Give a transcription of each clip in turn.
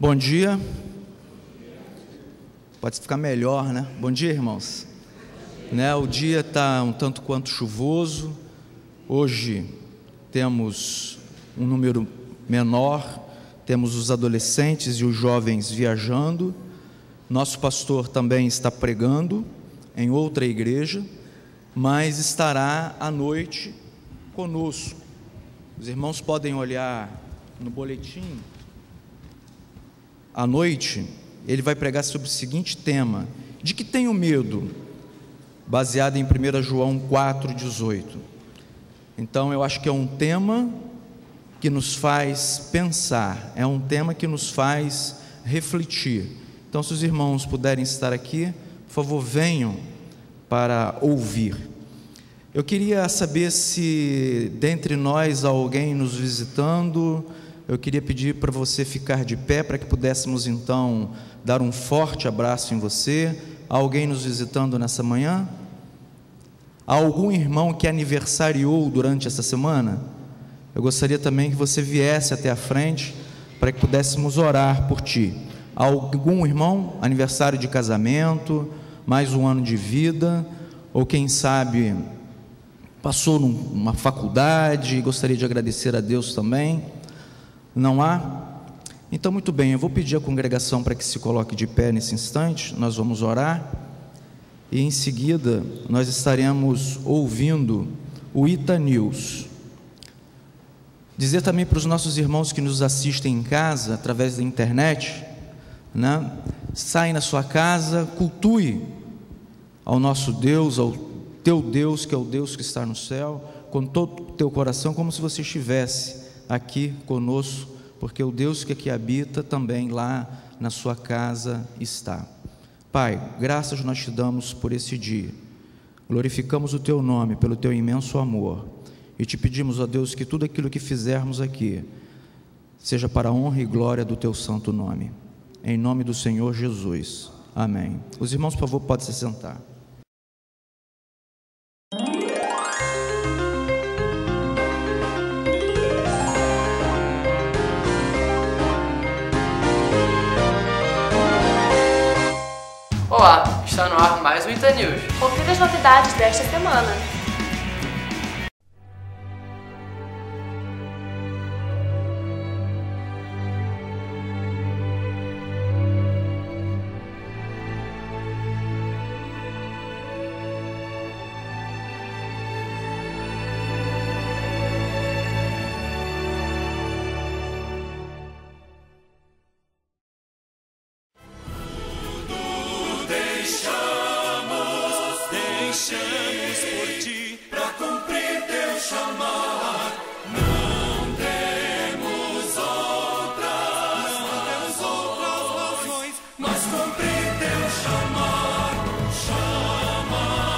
Bom dia. Pode ficar melhor, né? Bom dia, irmãos. O dia está um tanto quanto chuvoso. Hoje temos um número menor, temos os adolescentes e os jovens viajando. Nosso pastor também está pregando em outra igreja, mas estará à noite conosco. Os irmãos podem olhar no boletim. À noite, ele vai pregar sobre o seguinte tema: de que tenho medo? Baseado em 1 João 4,18. Então, eu acho que é um tema que nos faz pensar, é um tema que nos faz refletir. Então, se os irmãos puderem estar aqui, por favor, venham para ouvir. Eu queria saber se dentre nós há alguém nos visitando. Eu queria pedir para você ficar de pé, para que pudéssemos então dar um forte abraço em você. Há alguém nos visitando nessa manhã? Há algum irmão que aniversariou durante essa semana? Eu gostaria também que você viesse até a frente, para que pudéssemos orar por ti. Há algum irmão, aniversário de casamento, mais um ano de vida, ou quem sabe passou numa faculdade, gostaria de agradecer a Deus também? Não há? Então, muito bem, eu vou pedir à congregação para que se coloque de pé nesse instante. Nós vamos orar e em seguida nós estaremos ouvindo o Ita News. Dizer também para os nossos irmãos que nos assistem em casa, através da internet, sai na sua casa, cultue ao nosso Deus, ao teu Deus, que é o Deus que está no céu, com todo o teu coração, como se você estivesse aqui conosco, porque o Deus que aqui habita também lá na sua casa está. Pai, graças nós te damos por esse dia, glorificamos o teu nome pelo teu imenso amor e te pedimos, ó Deus, que tudo aquilo que fizermos aqui seja para a honra e glória do teu santo nome, em nome do Senhor Jesus, amém. Os irmãos, por favor, podem se sentar. Olá, está no ar mais um Ita News. Confira as novidades desta semana. Deixamos por ti pra cumprir teu chamar. Não temos outras razões, mas cumprir teu chamar. Chamados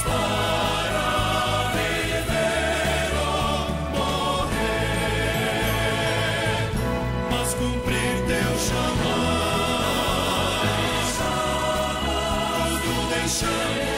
para viver ou morrer, mas cumprir teu chamar. Tudo deixamos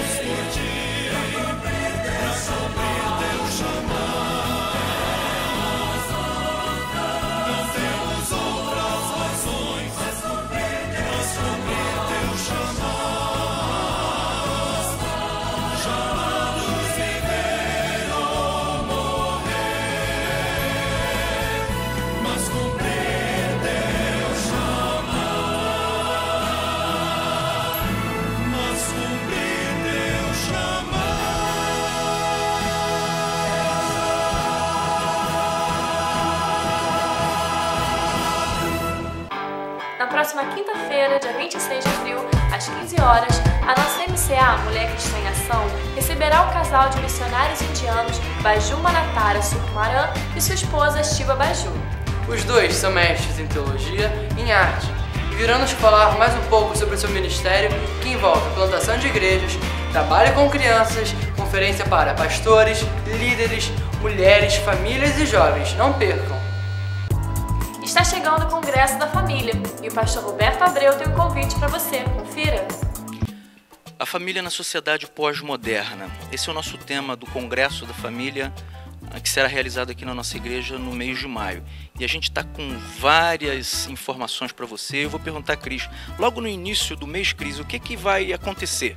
Na próxima quinta-feira, dia 26 de abril, às 15 horas, a nossa MCA, Mulher Cristã em Ação, receberá o casal de missionários indianos Baju Manatara Sukumaran e sua esposa Shiva Baju. Os dois são mestres em teologia e em arte e virão nos falar mais um pouco sobre o seu ministério, que envolve plantação de igrejas, trabalho com crianças, conferência para pastores, líderes, mulheres, famílias e jovens. Não percam! Está chegando o Congresso da Família e o pastor Roberto Abreu tem um convite para você. Confira! A família na sociedade pós-moderna. Esse é o nosso tema do Congresso da Família que será realizado aqui na nossa igreja no mês de maio. E a gente está com várias informações para você. Eu vou perguntar a Cris, logo no início do mês, Cris, o que vai acontecer?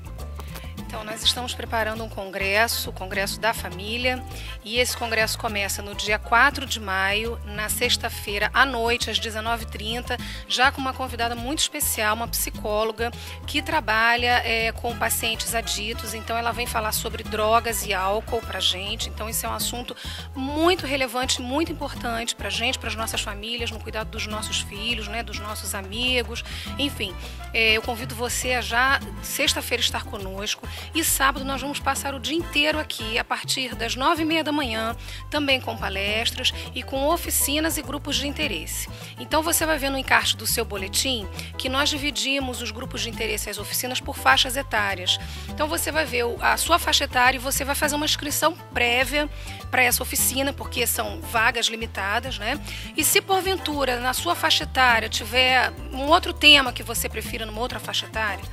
Então, nós estamos preparando um congresso, o Congresso da Família, e esse congresso começa no dia 4 de maio, na sexta-feira à noite, às 19h30, já com uma convidada muito especial, uma psicóloga que trabalha com pacientes aditos. Então, ela vem falar sobre drogas e álcool para a gente. Então, esse é um assunto muito relevante, muito importante para a gente, para as nossas famílias, no cuidado dos nossos filhos, né, dos nossos amigos, enfim. Eu convido você a já sexta-feira estar conosco. E sábado nós vamos passar o dia inteiro aqui, a partir das 9h30 da manhã, também com palestras e com oficinas e grupos de interesse. Então você vai ver no encarte do seu boletim que nós dividimos os grupos de interesse e as oficinas por faixas etárias. Então você vai ver a sua faixa etária e você vai fazer uma inscrição prévia para essa oficina, porque são vagas limitadas, né? E se porventura na sua faixa etária tiver um outro tema que você prefira numa outra faixa etária,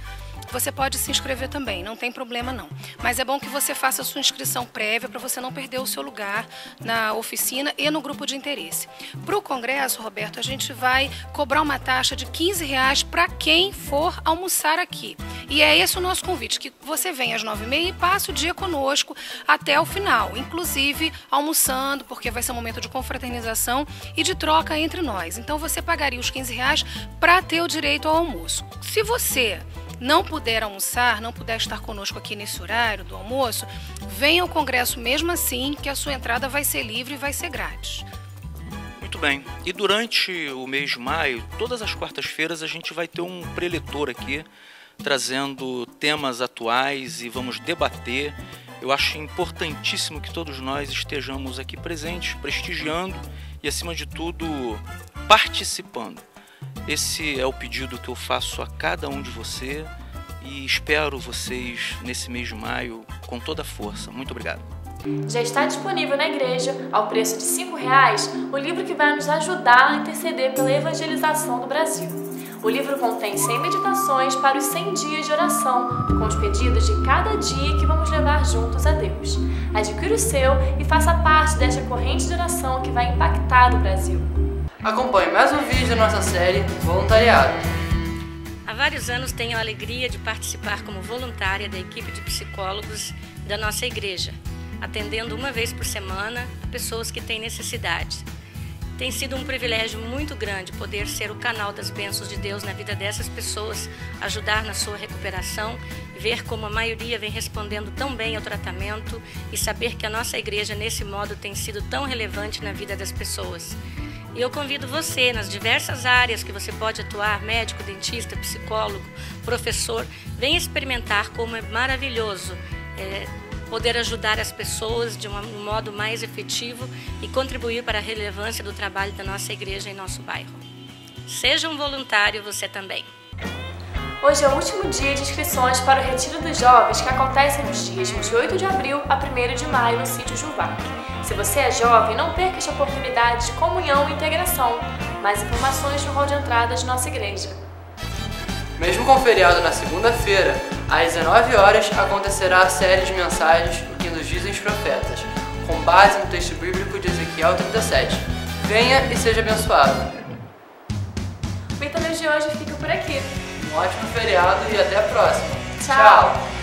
você pode se inscrever também, não tem problema não. Mas é bom que você faça a sua inscrição prévia para você não perder o seu lugar na oficina e no grupo de interesse. Para o congresso, Roberto, a gente vai cobrar uma taxa de R$15 para quem for almoçar aqui. E é esse o nosso convite, que você venha às 9h30 e passe o dia conosco até o final, inclusive almoçando, porque vai ser um momento de confraternização e de troca entre nós. Então você pagaria os R$15 para ter o direito ao almoço. Se você não puder almoçar, não puder estar conosco aqui nesse horário do almoço, venha ao congresso mesmo assim, que a sua entrada vai ser livre e vai ser grátis. Muito bem. E durante o mês de maio, todas as quartas-feiras, a gente vai ter um preletor aqui, trazendo temas atuais e vamos debater. Eu acho importantíssimo que todos nós estejamos aqui presentes, prestigiando e, acima de tudo, participando. Esse é o pedido que eu faço a cada um de você e espero vocês nesse mês de maio com toda a força. Muito obrigado. Já está disponível na igreja, ao preço de R$5, o livro que vai nos ajudar a interceder pela evangelização do Brasil. O livro contém 100 meditações para os 100 dias de oração, com os pedidos de cada dia que vamos levar juntos a Deus. Adquira o seu e faça parte desta corrente de oração que vai impactar o Brasil. Acompanhe mais um vídeo da nossa série Voluntariado. Há vários anos tenho a alegria de participar como voluntária da equipe de psicólogos da nossa igreja, atendendo uma vez por semana a pessoas que têm necessidade. Tem sido um privilégio muito grande poder ser o canal das bênçãos de Deus na vida dessas pessoas, ajudar na sua recuperação, ver como a maioria vem respondendo tão bem ao tratamento e saber que a nossa igreja nesse modo tem sido tão relevante na vida das pessoas. E eu convido você, nas diversas áreas que você pode atuar, médico, dentista, psicólogo, professor, venha experimentar como é maravilhoso poder ajudar as pessoas de um modo mais efetivo e contribuir para a relevância do trabalho da nossa igreja em nosso bairro. Seja um voluntário você também. Hoje é o último dia de inscrições para o Retiro dos Jovens, que acontece nos dias 28 de abril a 1º de maio no sítio Juvac. Se você é jovem, não perca esta oportunidade de comunhão e integração. Mais informações no hall de entrada de nossa igreja. Mesmo com feriado na segunda-feira, às 19 horas, acontecerá a série de mensagens O que nos dizem os profetas, com base no texto bíblico de Ezequiel 37. Venha e seja abençoado. O Itanews de hoje fica por aqui. Um ótimo feriado e até a próxima. Tchau.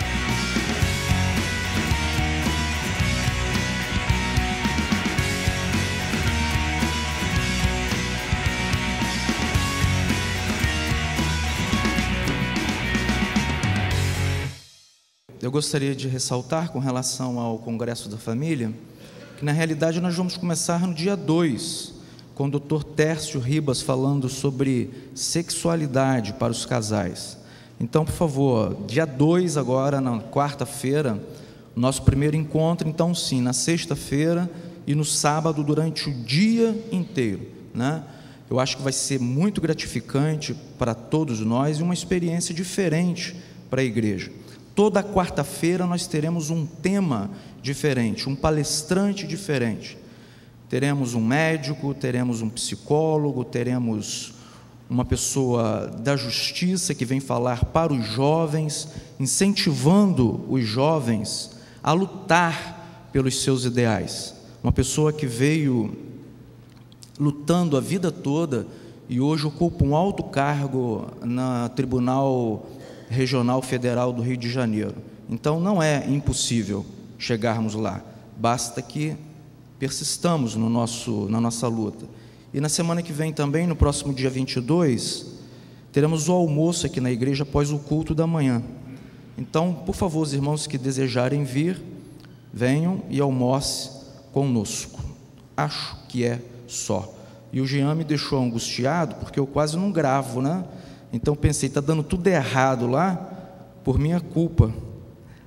Eu gostaria de ressaltar com relação ao Congresso da Família, que na realidade nós vamos começar no dia 2, com o Dr. Tércio Ribas falando sobre sexualidade para os casais. Então, por favor, dia 2 agora, na quarta-feira, nosso primeiro encontro, então sim, na sexta-feira e no sábado durante o dia inteiro, né? Eu acho que vai ser muito gratificante para todos nós e uma experiência diferente para a igreja. Toda quarta-feira nós teremos um tema diferente, um palestrante diferente. Teremos um médico, teremos um psicólogo, teremos uma pessoa da justiça que vem falar para os jovens, incentivando os jovens a lutar pelos seus ideais. uma pessoa que veio lutando a vida toda e hoje ocupa um alto cargo na Tribunal Regional Federal do Rio de Janeiro. Então não é impossível chegarmos lá, basta que persistamos na nossa luta. E na semana que vem também, no próximo dia 22, teremos o almoço aqui na igreja após o culto da manhã. Então, por favor, os irmãos que desejarem vir, venham e almoce conosco. Acho que é só. E o Jean me deixou angustiado, porque eu quase não gravo, né? Então pensei, está dando tudo errado lá, por minha culpa.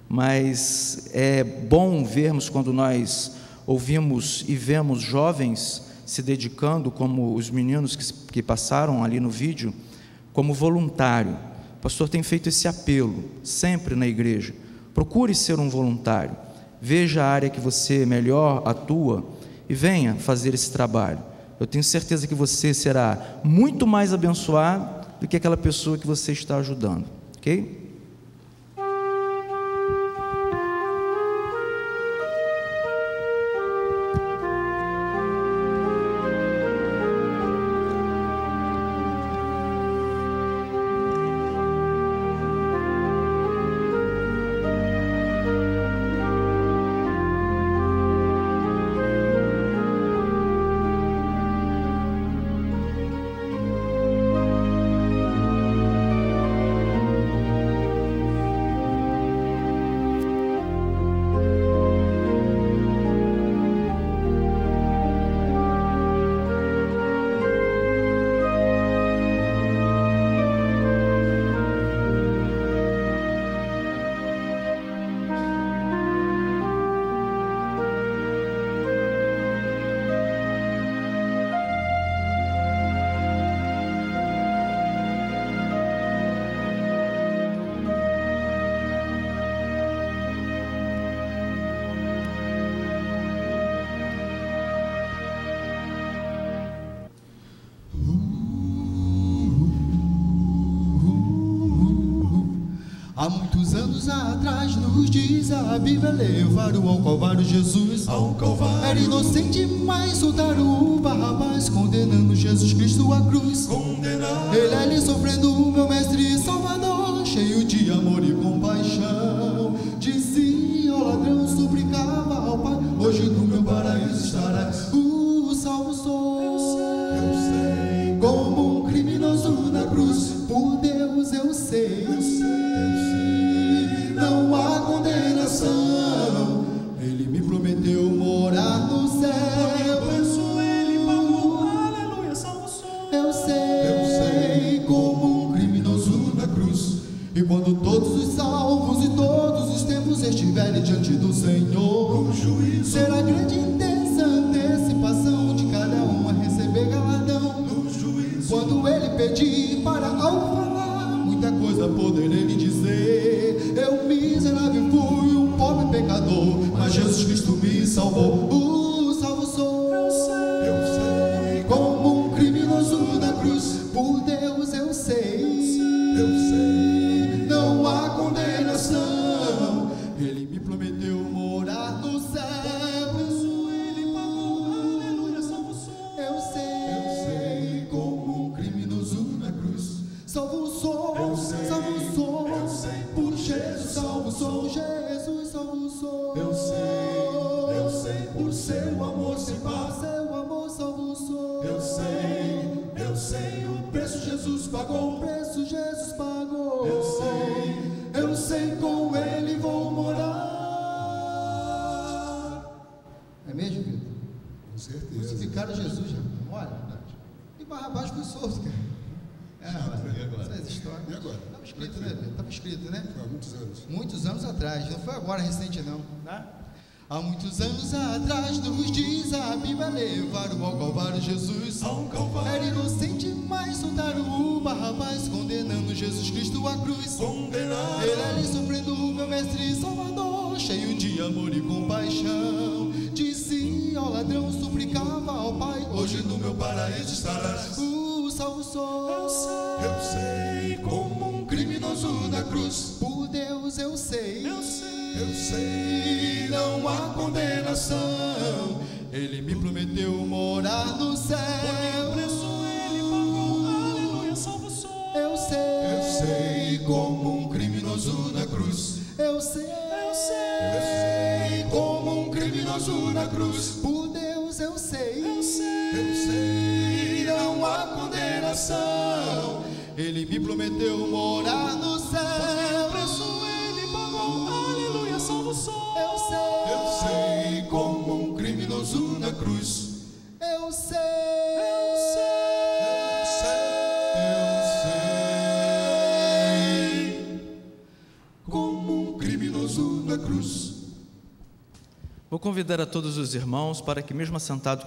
Mas é bom vermos quando nós ouvimos e vemos jovens se dedicando, como os meninos que passaram ali no vídeo, como voluntário. O pastor tem feito esse apelo, sempre na igreja. Procure ser um voluntário. Veja a área que você melhor atua e venha fazer esse trabalho. Eu tenho certeza que você será muito mais abençoado do que aquela pessoa que você está ajudando, ok? Há muitos anos atrás, nos diz a Bíblia, levaram ao Calvário Jesus. Ao Calvário. Era inocente, mas soltaram o Barrabás, condenando Jesus Cristo à cruz. Condenado. Ele ali sofrendo, meu mestre e salvador, cheio de amor e compaixão. Dizia ao ladrão, suplicava ao Pai, hoje no meu paraíso estarás. O salvo sou, Eu sei. como um criminoso na cruz. Por Deus eu sei, não há condenação. Ele me prometeu morar no céu. Preço ele pagou, aleluia, salvo sou. Eu sei, como um criminoso na cruz. E quando todos os salvos e todos os tempos estiverem diante do Senhor, O juízo. será grande e intensa antecipação de cada um a receber galardão. No juízo. Quando ele pedir para ao falar, muita coisa poderei lhe dizer. Eu miserável fui, um pobre pecador, mas Jesus Cristo me salvou. O salvo sou, Eu sei. como um criminoso na cruz. Por Deus eu sei, não há condenação. Ele me prometeu morar no céu. Preço ele pagou, aleluia, salvo sou. Eu sei, como um criminoso na cruz. Salvo sou, Eu sei, salvo sou. eu sei, Por Jesus, salvo sou. Jesus, salvo sou. Eu sei, por seu amor sem par. Seu amor, salvo sou. Eu sei, o preço Jesus O pagou. preço Jesus pagou. Eu sei, com ele vou morar. É mesmo, Vitor? Com certeza. Crucificaram Jesus, já. Olha, e Barrabás foi solto, cara. E agora? Essas histórias. E agora? Estava escrito, né? Estava escrito, né? Há muitos anos. Muitos anos atrás, não foi agora recente não, né? Há muitos anos atrás, nos diz a Bíblia, levaram ao Calvário Jesus. Ao Calvário. Era inocente, mas soltaram o Barrabás, condenando Jesus Cristo à cruz. Condenado. Ele ali sofrendo, meu mestre e salvador, cheio de amor e compaixão. Dizia ao ladrão, suplicava ao Pai, Hoje no meu paraíso estarás. o salvo sou. Eu sei, como um criminoso na cruz. Por Deus eu sei, Eu sei, não há condenação. Ele me prometeu morar no céu. Por meu preço ele pagou, aleluia, salvo sou. Eu sei como um criminoso na cruz. Eu sei como um criminoso na cruz. por Deus eu sei Não há condenação. Ele me prometeu morar no céu. Por preço ele pagou, aleluia, salvo sou. Eu sei como um criminoso na cruz. Eu sei como um criminoso na cruz. Vou convidar a todos os irmãos para que, mesmo assentados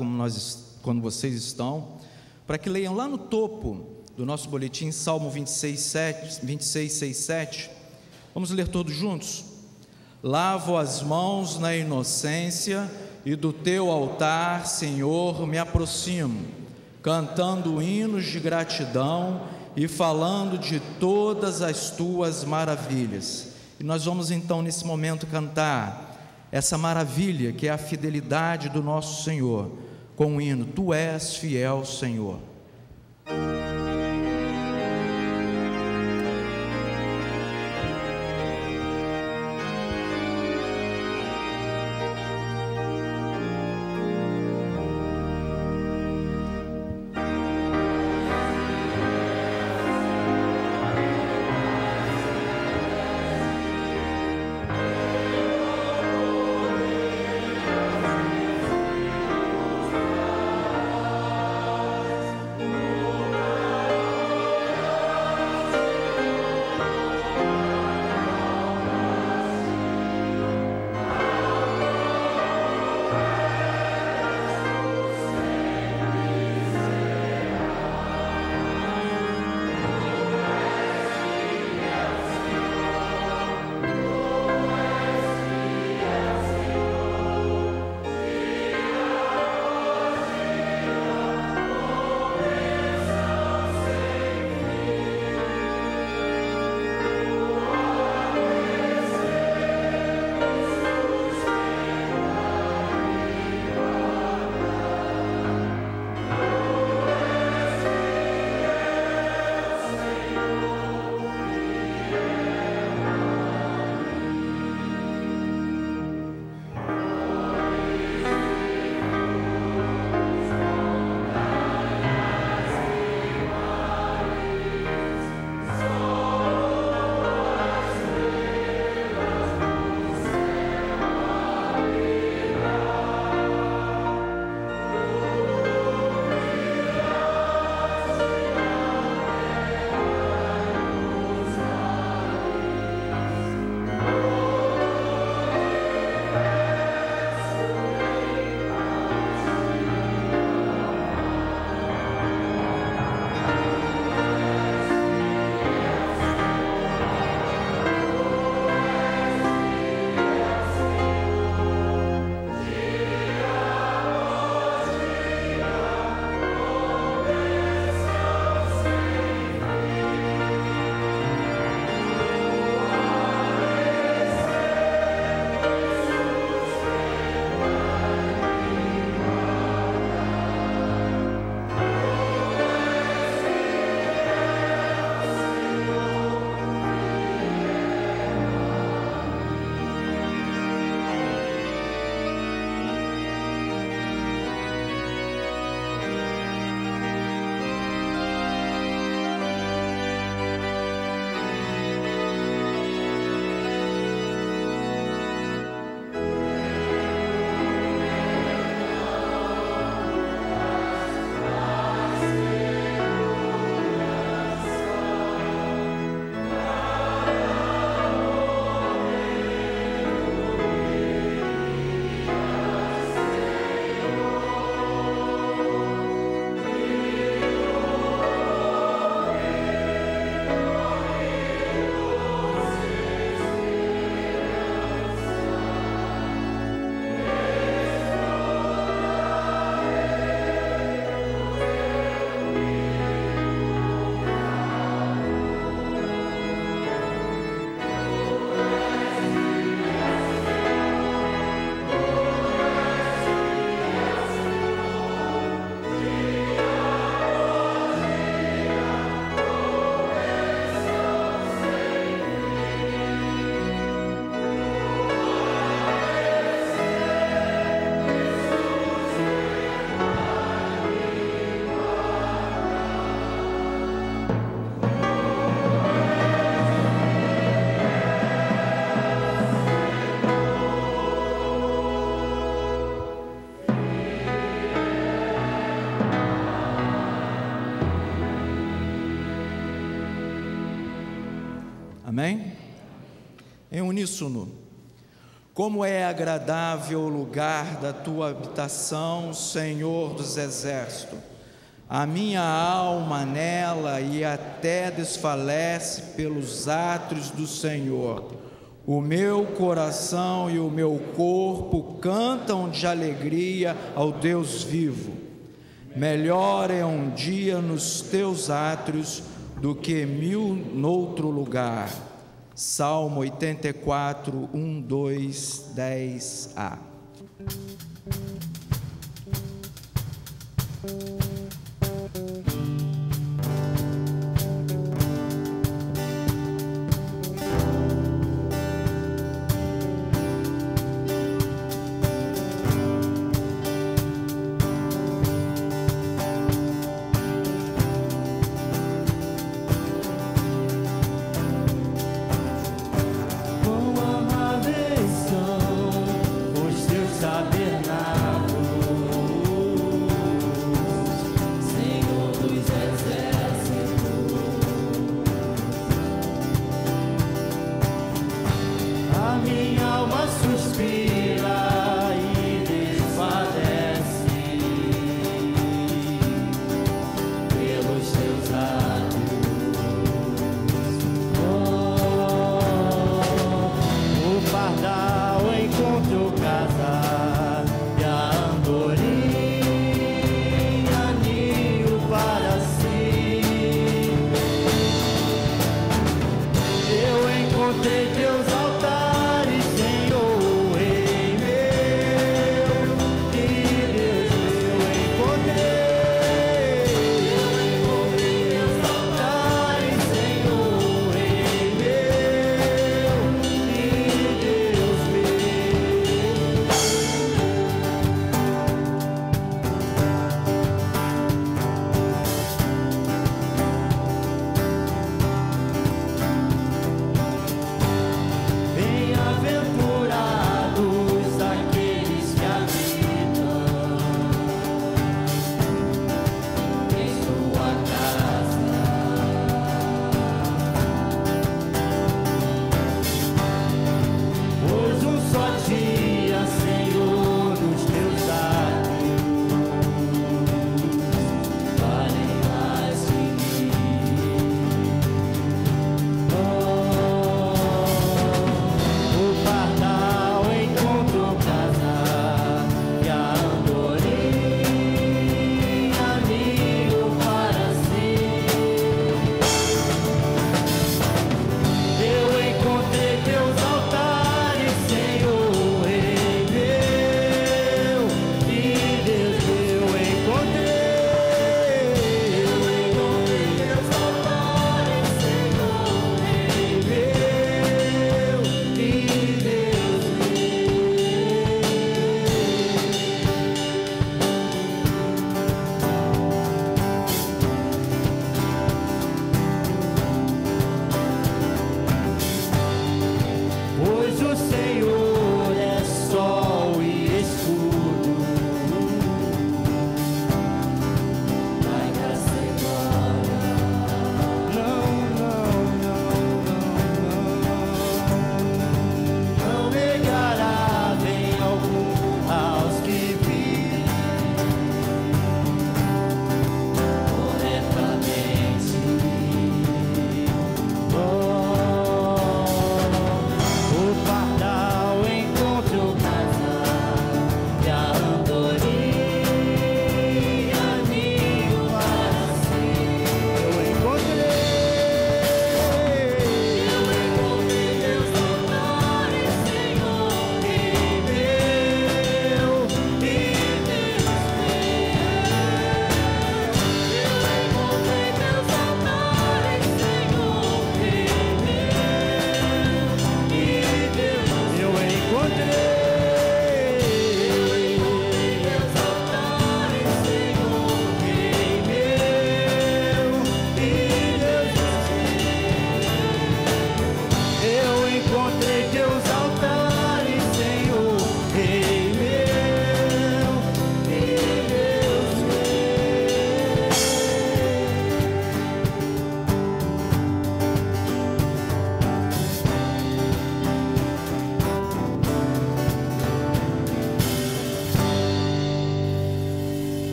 quando vocês estão, para que leiam lá no topo do nosso boletim, Salmo 26:6-7. Vamos ler todos juntos? Lavo as mãos na inocência e do teu altar, Senhor, me aproximo, cantando hinos de gratidão e falando de todas as tuas maravilhas. E nós vamos então nesse momento cantar essa maravilha que é a fidelidade do nosso Senhor, com o hino Tu és fiel, Senhor. Amém? Em uníssono. Como é agradável o lugar da tua habitação, Senhor dos exércitos. A minha alma nela e até desfalece pelos átrios do Senhor. O meu coração e o meu corpo cantam de alegria ao Deus vivo. Melhor é um dia nos teus átrios do que 1000 noutro lugar. Salmo 84, 1, 2, 10a.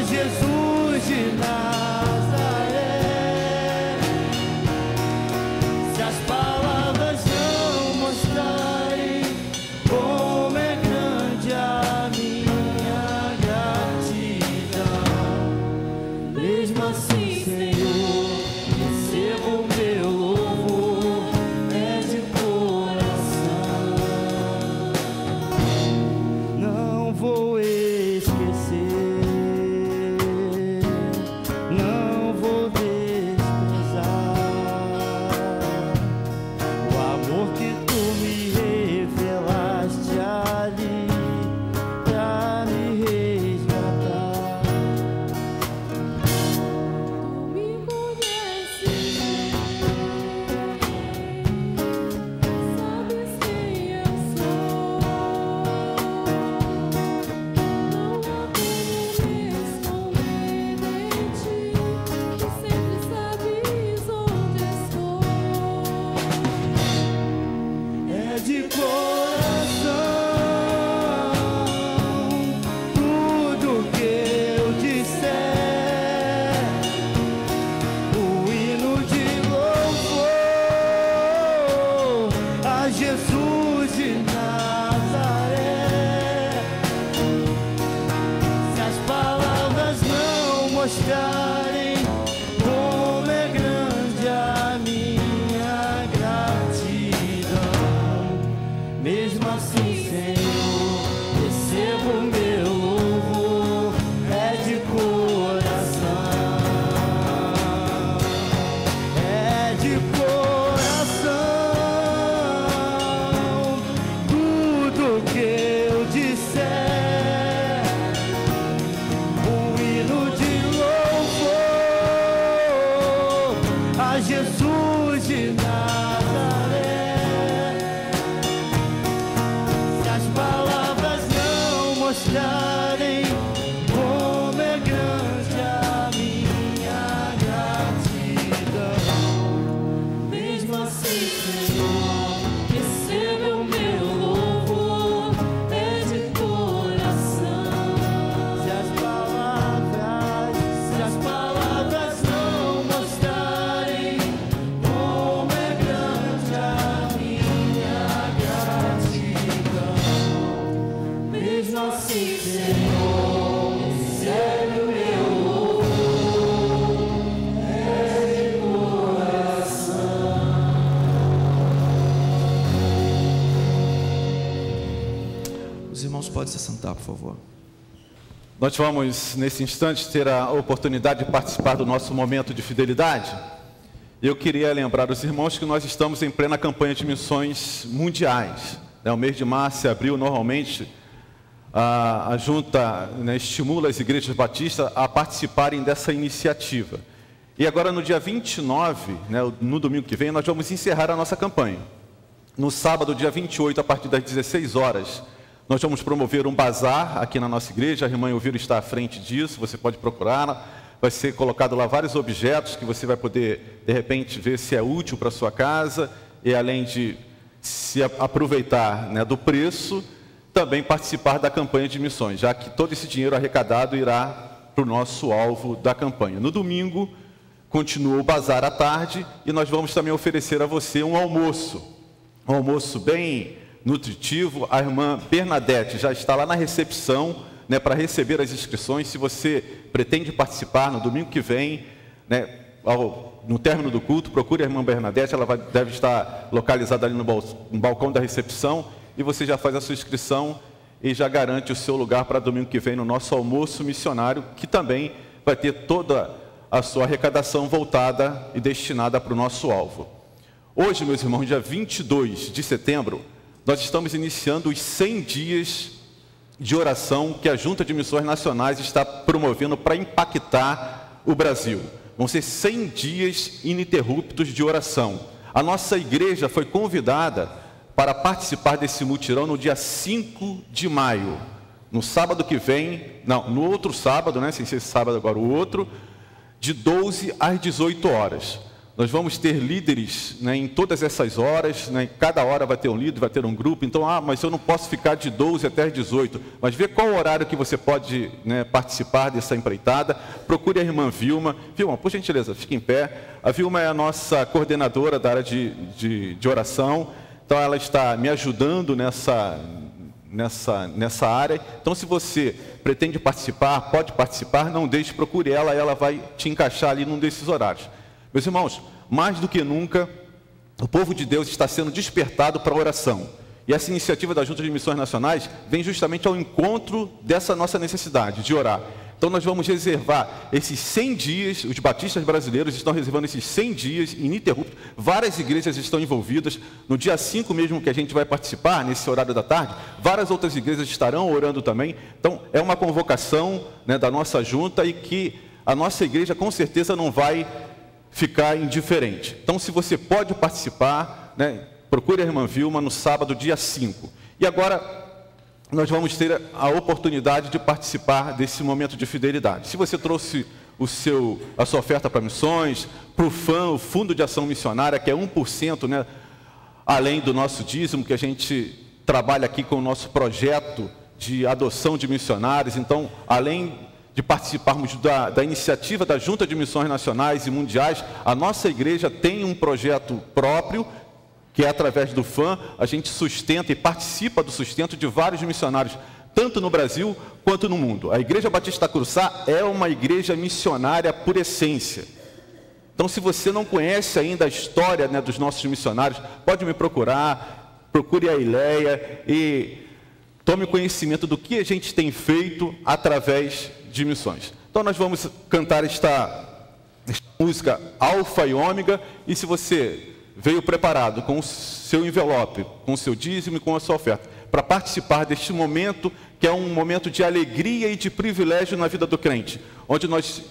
Jesus de Nazaré. Se as palavras não mostrarem como é grande a minha gratidão, mesmo assim, Senhor, receba o meu louvor, é de coração. Não vou esquecer, não vou desprezar o amor que tu me revelaste ali pra me resgatar. Tu me conheces, sabes quem eu sou. Não há como me esconder de ti, que sempre sabes onde estou. É de coração tudo que eu disser, o hino de louvor a Jesus de Nazaré. Se as palavras não mostrarem como é grande a minha gratidão, mesmo assim, Senhor, receba o meu louvor, é de coração, é de coração tudo que eu disser, o hino de louvor a Jesus de Nazaré. Se as palavras não mostrarem como é grande a minha gratidão, mesmo assim, Senhor, receba o meu louvor, é de coração. Se as palavras não mostrarem como é grande a minha gratidão, mesmo assim, Senhor, recebe o meu louvor, é de coração. Os irmãos podem se sentar, por favor. Nós vamos, nesse instante, ter a oportunidade de participar do nosso momento de fidelidade. Eu queria lembrar os irmãos que nós estamos em plena campanha de missões mundiais. O mês de março e abril, normalmente, a junta, né, estimula as igrejas batistas a participarem dessa iniciativa. E agora, no dia 29, né, no domingo que vem, nós vamos encerrar a nossa campanha. No sábado, dia 28, a partir das 16 horas, nós vamos promover um bazar aqui na nossa igreja. A irmã Elvira está à frente disso, você pode procurá-la. Vai ser colocado lá vários objetos que você vai poder, de repente, ver se é útil para a sua casa. E além de se aproveitar, né, do preço, também participar da campanha de missões, já que todo esse dinheiro arrecadado irá para o nosso alvo da campanha. No domingo, continua o bazar à tarde e nós vamos também oferecer a você um almoço bem nutritivo. A irmã Bernadette já está lá na recepção, né, para receber as inscrições. Se você pretende participar no domingo que vem, né, no término do culto, procure a irmã Bernadette, ela deve estar localizada ali no balcão da recepção, e você já faz a sua inscrição e já garante o seu lugar para domingo que vem no nosso almoço missionário, que também vai ter toda a sua arrecadação voltada e destinada para o nosso alvo. Hoje, meus irmãos, dia 22 de setembro, nós estamos iniciando os 100 dias de oração que a Junta de Missões Nacionais está promovendo para impactar o Brasil. Vão ser 100 dias ininterruptos de oração. A nossa igreja foi convidada para participar desse mutirão no dia 5 de maio. No sábado que vem, não, no outro sábado, né, sem ser esse sábado agora, o outro, de 12 às 18 horas. Nós vamos ter líderes, né, em todas essas horas, né, cada hora vai ter um líder, vai ter um grupo. Então, mas eu não posso ficar de 12 até as 18. Mas vê qual o horário que você pode, né, participar dessa empreitada. Procure a irmã Vilma. Vilma, por gentileza, fique em pé. A Vilma é a nossa coordenadora da área de oração. Então, ela está me ajudando nessa área. Então, se você pretende participar, pode participar, não deixe, procure ela vai te encaixar ali num desses horários. Meus irmãos, mais do que nunca, o povo de Deus está sendo despertado para a oração. E essa iniciativa da Junta de Missões Nacionais vem justamente ao encontro dessa nossa necessidade de orar. Então nós vamos reservar esses 100 dias, os batistas brasileiros estão reservando esses 100 dias ininterruptos, várias igrejas estão envolvidas. No dia 5 mesmo que a gente vai participar, nesse horário da tarde, várias outras igrejas estarão orando também. Então é uma convocação, né, da nossa junta, e que a nossa igreja com certeza não vai ficar indiferente. Então, se você pode participar, né, procure a irmã Vilma no sábado, dia 5. E agora, nós vamos ter a oportunidade de participar desse momento de fidelidade. Se você trouxe a sua oferta para missões, para o FAM, o Fundo de Ação Missionária, que é 1%, né, além do nosso dízimo, que a gente trabalha aqui com o nosso projeto de adoção de missionários. Então, além de participarmos da iniciativa da Junta de Missões Nacionais e Mundiais, a nossa igreja tem um projeto próprio, que é através do FAM, a gente sustenta e participa do sustento de vários missionários, tanto no Brasil quanto no mundo. A Igreja Batista Curuçá é uma igreja missionária por essência. Então, se você não conhece ainda a história, né, dos nossos missionários, pode me procurar, procure a Ileia e tome conhecimento do que a gente tem feito através de missões. Então nós vamos cantar esta música Alfa e Ômega, e se você veio preparado com o seu envelope, com o seu dízimo e com a sua oferta, para participar deste momento, que é um momento de alegria e de privilégio na vida do crente, onde nós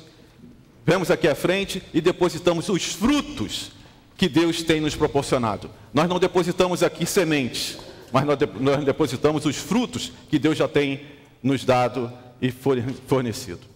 vemos aqui à frente e depositamos os frutos que Deus tem nos proporcionado. Nós não depositamos aqui sementes, mas nós depositamos os frutos que Deus já tem nos dado e fornecido.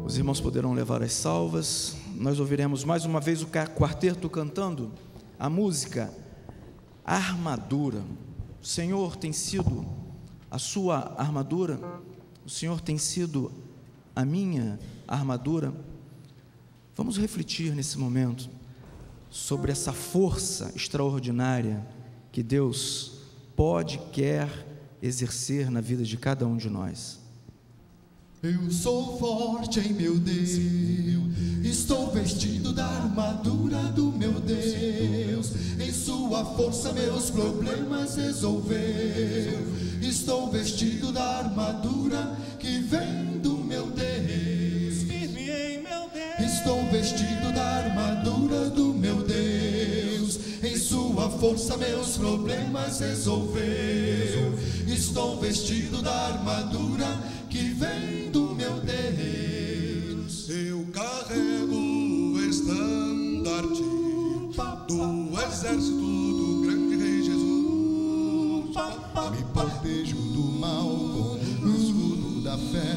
Os irmãos poderão levar as salvas. Nós ouviremos mais uma vez o quarteto cantando a música Armadura. O Senhor tem sido a sua armadura, o Senhor tem sido a minha armadura. Vamos refletir nesse momento sobre essa força extraordinária que Deus pode, quer exercer na vida de cada um de nós. Eu sou forte em meu Deus, estou vestido da armadura do meu Deus, em sua força meus problemas resolveu. Estou vestido da armadura que vem do meu Deus, firme em meu Deus. Estou vestido da armadura do meu Deus, em sua força meus problemas resolveu. Estou vestido da armadura que vem do meu Deus. Eu carrego o estandarte do exército do grande Rei Jesus. Me protejo do mal com o escudo da fé.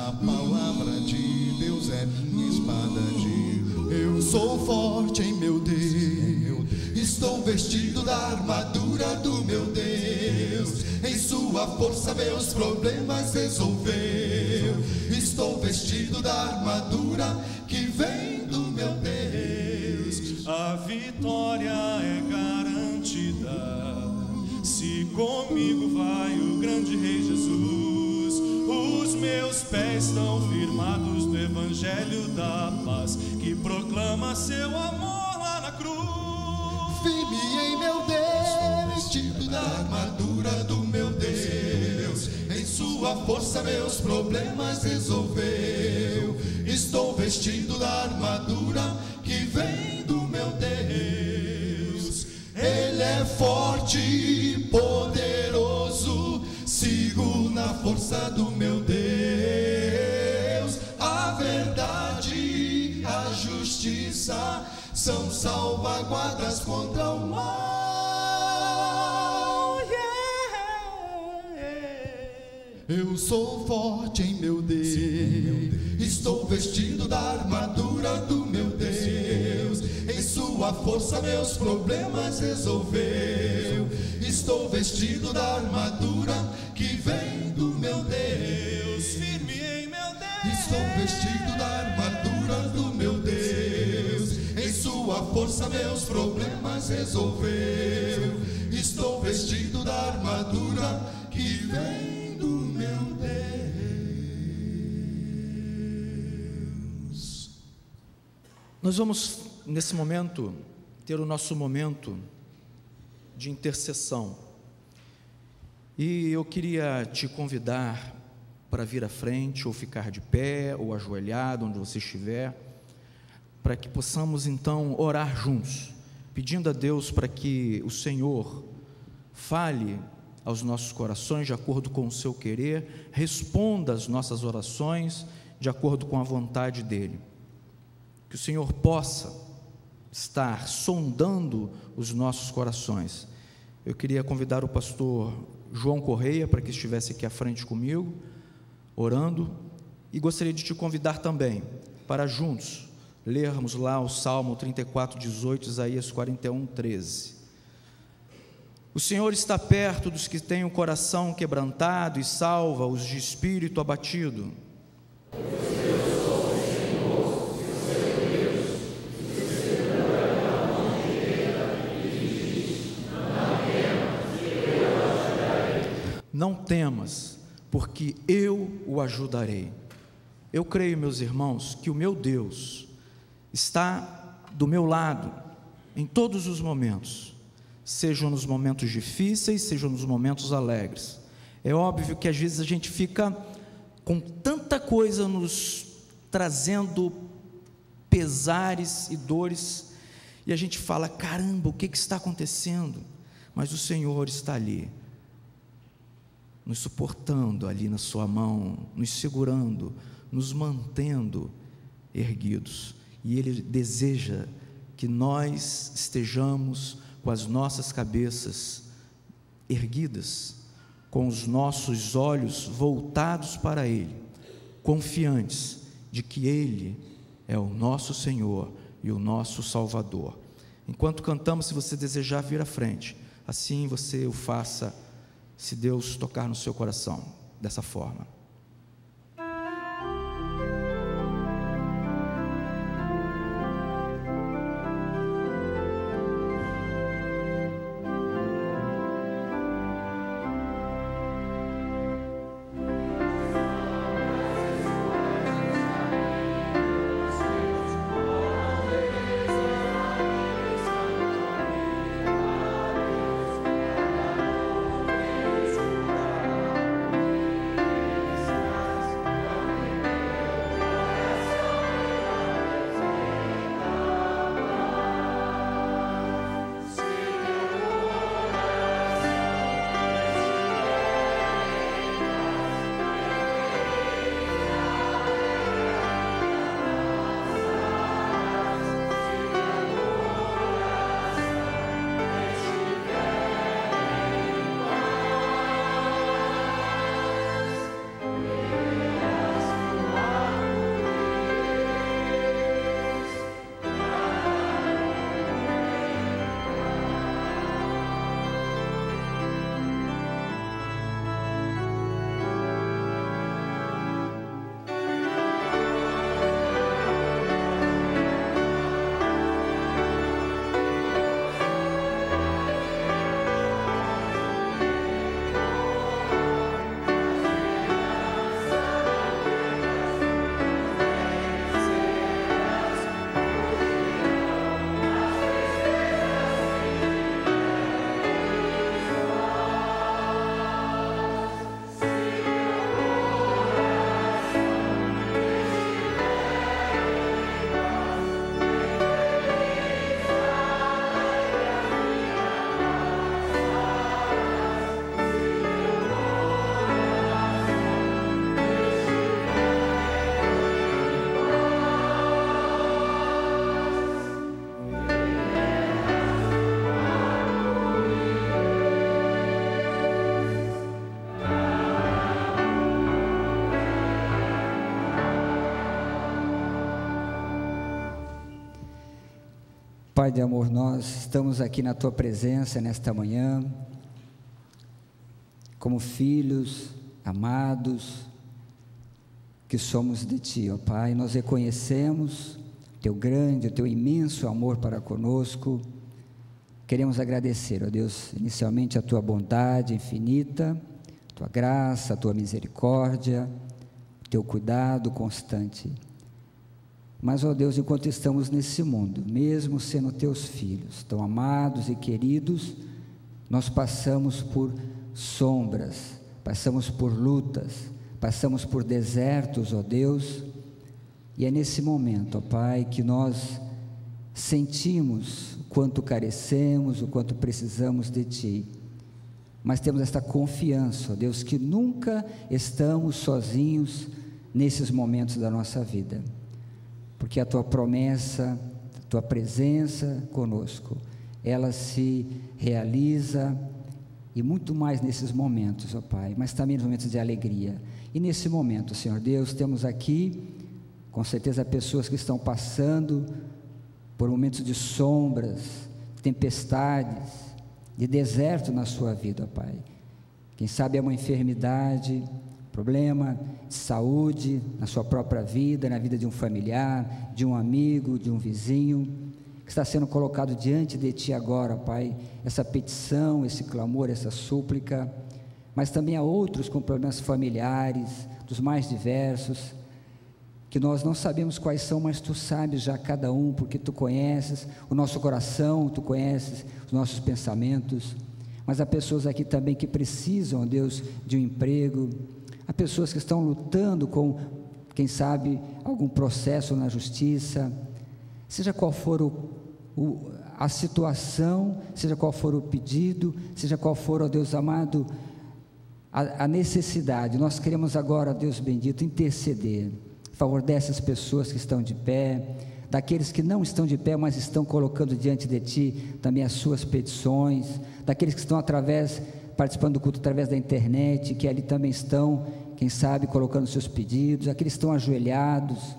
A palavra de Deus é minha espada de eu sou forte em meu Deus, estou vestido da armadura do meu Deus, em sua força meus problemas resolveu. Estou vestido da armadura que vem do meu Deus. A vitória é garantida se comigo vai o grande Rei Jesus. Os meus pés estão firmados no Evangelho da paz, que proclama seu amor lá na cruz. Firme em meu Deus, vestido da armadura do meu Deus, em sua força meus problemas resolveu. Estou vestido da armadura que vem do meu Deus. Ele é forte e poderoso, sigo na força do meu Deus. A verdade e a justiça são salvaguardas contra o mal. Eu sou forte em meu Deus, estou vestido da armadura do meu Deus, em sua força meus problemas resolveu. Estou vestido da armadura que vem do meu Deus, firme em meu Deus. Estou vestido da armadura do meu Deus, em sua força meus problemas resolveu. Estou vestido da armadura que vem do meu Deus. Nós vamos, nesse momento, ter o nosso momento de intercessão. E eu queria te convidar para vir à frente, ou ficar de pé, ou ajoelhado, onde você estiver, para que possamos então orar juntos, pedindo a Deus para que o Senhor fale aos nossos corações de acordo com o seu querer, responda às nossas orações de acordo com a vontade dEle. Que o Senhor possa estar sondando os nossos corações. Eu queria convidar o pastor João Correia para que estivesse aqui à frente comigo, orando, e gostaria de te convidar também para juntos lermos lá o Salmo 34:18, Isaías 41:13. O Senhor está perto dos que têm o coração quebrantado e salva os de espírito abatido. Não temas, porque eu o ajudarei. Eu creio, meus irmãos, que o meu Deus está do meu lado em todos os momentos, sejam nos momentos difíceis, sejam nos momentos alegres. É óbvio que às vezes a gente fica com tanta coisa nos trazendo pesares e dores, e a gente fala, caramba, o que está acontecendo? Mas o Senhor está ali, nos suportando ali na sua mão, nos segurando, nos mantendo erguidos, e Ele deseja que nós estejamos com as nossas cabeças erguidas, com os nossos olhos voltados para Ele, confiantes de que Ele é o nosso Senhor e o nosso Salvador. Enquanto cantamos, se você desejar vir à frente, assim você o faça, se Deus tocar no seu coração, dessa forma. Pai de amor, nós estamos aqui na Tua presença nesta manhã, como filhos amados que somos de Ti, ó Pai. Nós reconhecemos Teu grande, o Teu imenso amor para conosco. Queremos agradecer, ó Deus, inicialmente a Tua bondade infinita, Tua graça, a Tua misericórdia, o Teu cuidado constante. Mas, ó Deus, enquanto estamos nesse mundo, mesmo sendo Teus filhos, tão amados e queridos, nós passamos por sombras, passamos por lutas, passamos por desertos, ó Deus, e é nesse momento, ó Pai, que nós sentimos o quanto carecemos, o quanto precisamos de Ti, mas temos esta confiança, ó Deus, que nunca estamos sozinhos nesses momentos da nossa vida, porque a Tua promessa, a Tua presença conosco, ela se realiza, e muito mais nesses momentos, ó Pai, mas também nos momentos de alegria. E nesse momento, Senhor Deus, temos aqui, com certeza, pessoas que estão passando por momentos de sombras, tempestades, de deserto na sua vida, ó Pai. Quem sabe é uma enfermidade, problema de saúde na sua própria vida, na vida de um familiar, de um amigo, de um vizinho, que está sendo colocado diante de Ti agora, Pai, essa petição, esse clamor, essa súplica, mas também há outros com problemas familiares, dos mais diversos, que nós não sabemos quais são, mas Tu sabes já cada um, porque Tu conheces o nosso coração, Tu conheces os nossos pensamentos, mas há pessoas aqui também que precisam, Deus, de um emprego, há pessoas que estão lutando com, quem sabe, algum processo na justiça, seja qual for a situação, seja qual for o pedido, seja qual for, ó Deus amado, a necessidade. Nós queremos agora, ó Deus bendito, interceder a favor dessas pessoas que estão de pé, daqueles que não estão de pé, mas estão colocando diante de Ti também as suas petições, daqueles que estão participando do culto através da internet, que ali também estão, quem sabe, colocando seus pedidos, aqueles que estão ajoelhados,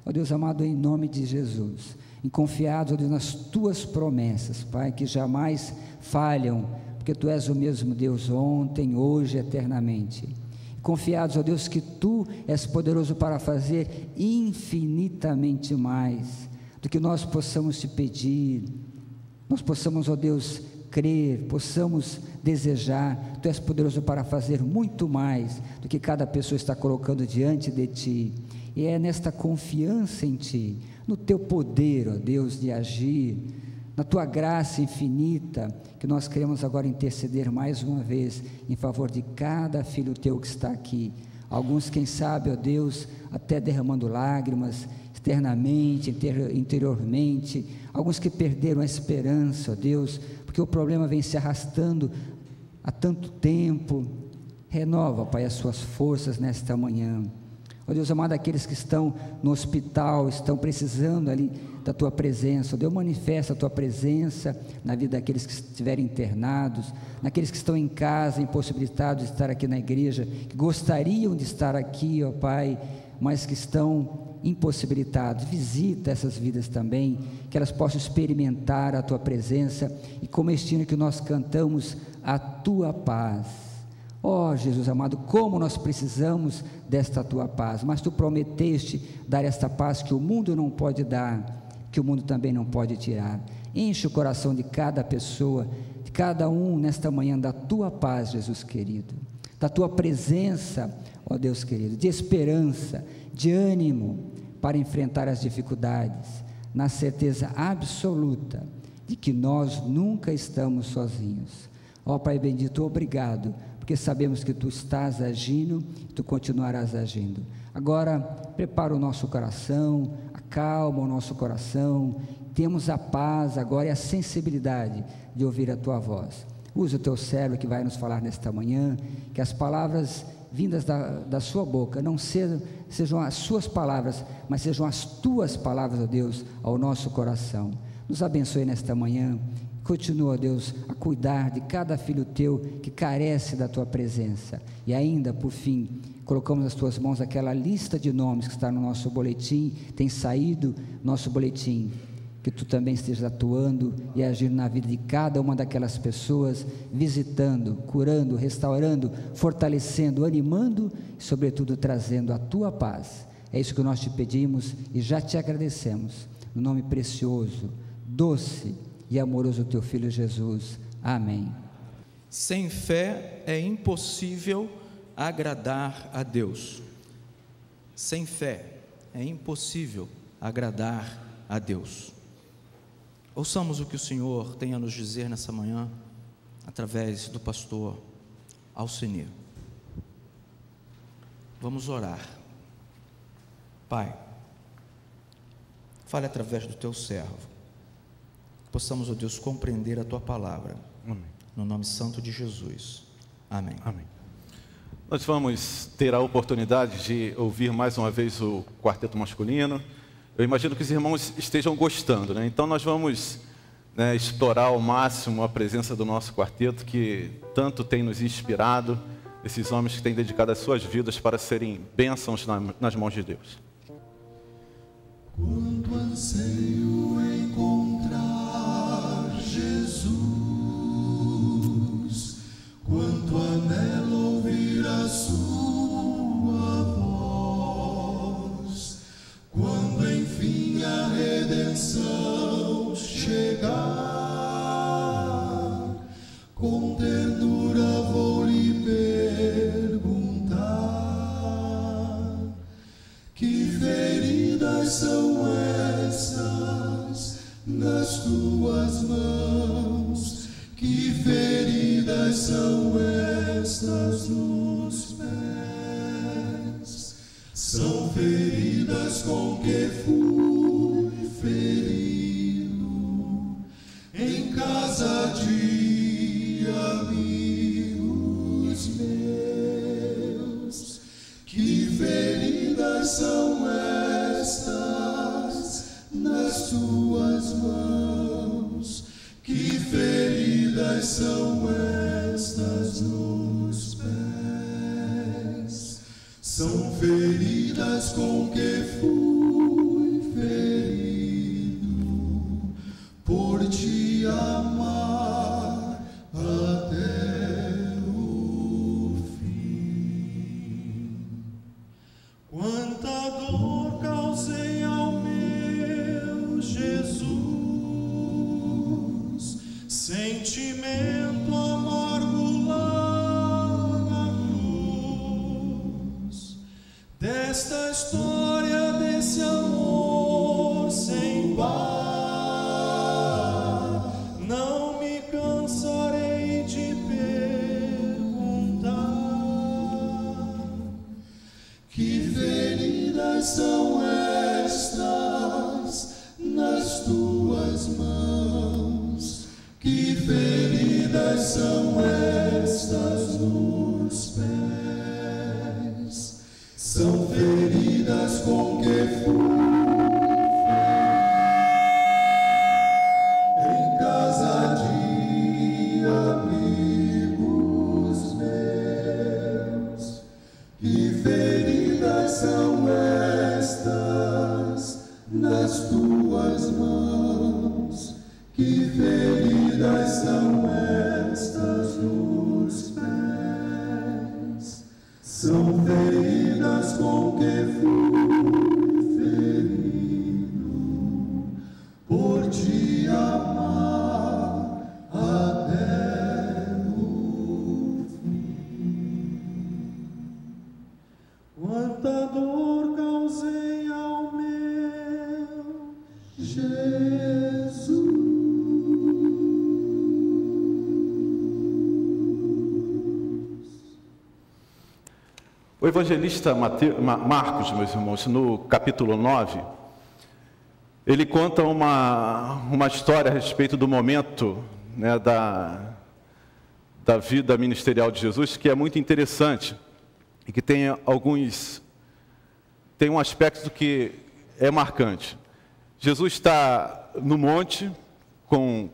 Ó Deus amado, em nome de Jesus, e confiados, ó Deus, nas Tuas promessas, Pai, que jamais falham, porque Tu és o mesmo Deus ontem, hoje, eternamente. Confiados, ó Deus, que Tu és poderoso para fazer infinitamente mais do que nós possamos Te pedir, nós possamos, ó Deus, crer, possamos desejar. Tu és poderoso para fazer muito mais do que cada pessoa está colocando diante de Ti, e é nesta confiança em Ti, no Teu poder, ó Deus, de agir, na Tua graça infinita, que nós queremos agora interceder mais uma vez em favor de cada filho Teu que está aqui. Alguns, quem sabe, ó Deus, até derramando lágrimas, externamente, interiormente, alguns que perderam a esperança, ó Deus, porque o problema vem se arrastando há tanto tempo. Renova, Pai, as suas forças nesta manhã. Ó Deus amado, aqueles que estão no hospital, estão precisando ali da Tua presença, ó Deus, manifesta a Tua presença na vida daqueles que estiverem internados, naqueles que estão em casa, impossibilitados de estar aqui na igreja, que gostariam de estar aqui, ó Pai, mas que estão impossibilitados. Visita essas vidas também, que elas possam experimentar a Tua presença, e como este hino que nós cantamos, a Tua paz. Ó Jesus amado, como nós precisamos desta Tua paz, mas Tu prometeste dar esta paz que o mundo não pode dar, que o mundo também não pode tirar. Enche o coração de cada pessoa, de cada um nesta manhã, da Tua paz, Jesus querido, da Tua presença, ó Deus querido, de esperança, de ânimo para enfrentar as dificuldades, na certeza absoluta de que nós nunca estamos sozinhos. Ó Pai bendito, obrigado, porque sabemos que Tu estás agindo e Tu continuarás agindo. Agora, prepara o nosso coração, acalma o nosso coração, temos a paz agora e a sensibilidade de ouvir a Tua voz. Usa o Teu servo que vai nos falar nesta manhã, que as palavras vindas da sua boca não sejam as suas palavras, mas sejam as Tuas palavras, ó Deus, ao nosso coração. Nos abençoe nesta manhã. Continua, Deus, a cuidar de cada filho Teu que carece da Tua presença. E ainda, por fim, colocamos nas Tuas mãos aquela lista de nomes que está no nosso boletim, tem saído nosso boletim, que Tu também estejas atuando e agindo na vida de cada uma daquelas pessoas, visitando, curando, restaurando, fortalecendo, animando e, sobretudo, trazendo a Tua paz. É isso que nós Te pedimos e já Te agradecemos, no nome precioso, doce e amoroso Teu Filho Jesus. Amém. Sem fé é impossível agradar a Deus. Sem fé é impossível agradar a Deus. Ouçamos o que o Senhor tem a nos dizer nessa manhã, através do pastor Alcenir. Vamos orar. Pai, fale através do Teu servo, possamos, ó Deus, compreender a Tua palavra. Amém. No nome santo de Jesus. Amém. Amém. Nós vamos ter a oportunidade de ouvir mais uma vez o quarteto masculino. Eu imagino que os irmãos estejam gostando, né? Então nós vamos, explorar ao máximo a presença do nosso quarteto, que tanto tem nos inspirado, esses homens que têm dedicado as suas vidas para serem bênçãos nas mãos de Deus. Quanto anseio encontrar Jesus, quanto anelo ouvir a sua voz, quando enfim a redenção chegar, com ternura vou lhe perguntar: que feridas são essas nas tuas mãos? Que feridas são estas nos pés? São feridas com que fui ferido em casa de amigos meus. Que feridas são estas nas tuas mãos? Que feridas são estas nos pés? São feridas com que fui ferido por te amar até o fim. Quanta dor causei ao meu Jesus, sentimento amargo lá na cruz, desta história, desse amor sem par, não me cansarei de perguntar: que feridas são estas nas tuas mãos? Que feridas são estas nos pés? São feridas com que fui em casa de amigos meus. Que feridas são estas nas tuas mãos? Que feridas são estas nos pés? São feridas com que fui ferido por te amar até o fim. Quanta dor causei ao meu Jesus. O evangelista Marcos, meus irmãos, no capítulo 9, ele conta uma história a respeito do momento, né, da vida ministerial de Jesus, que é muito interessante e que tem um aspecto que é marcante. Jesus está no monte com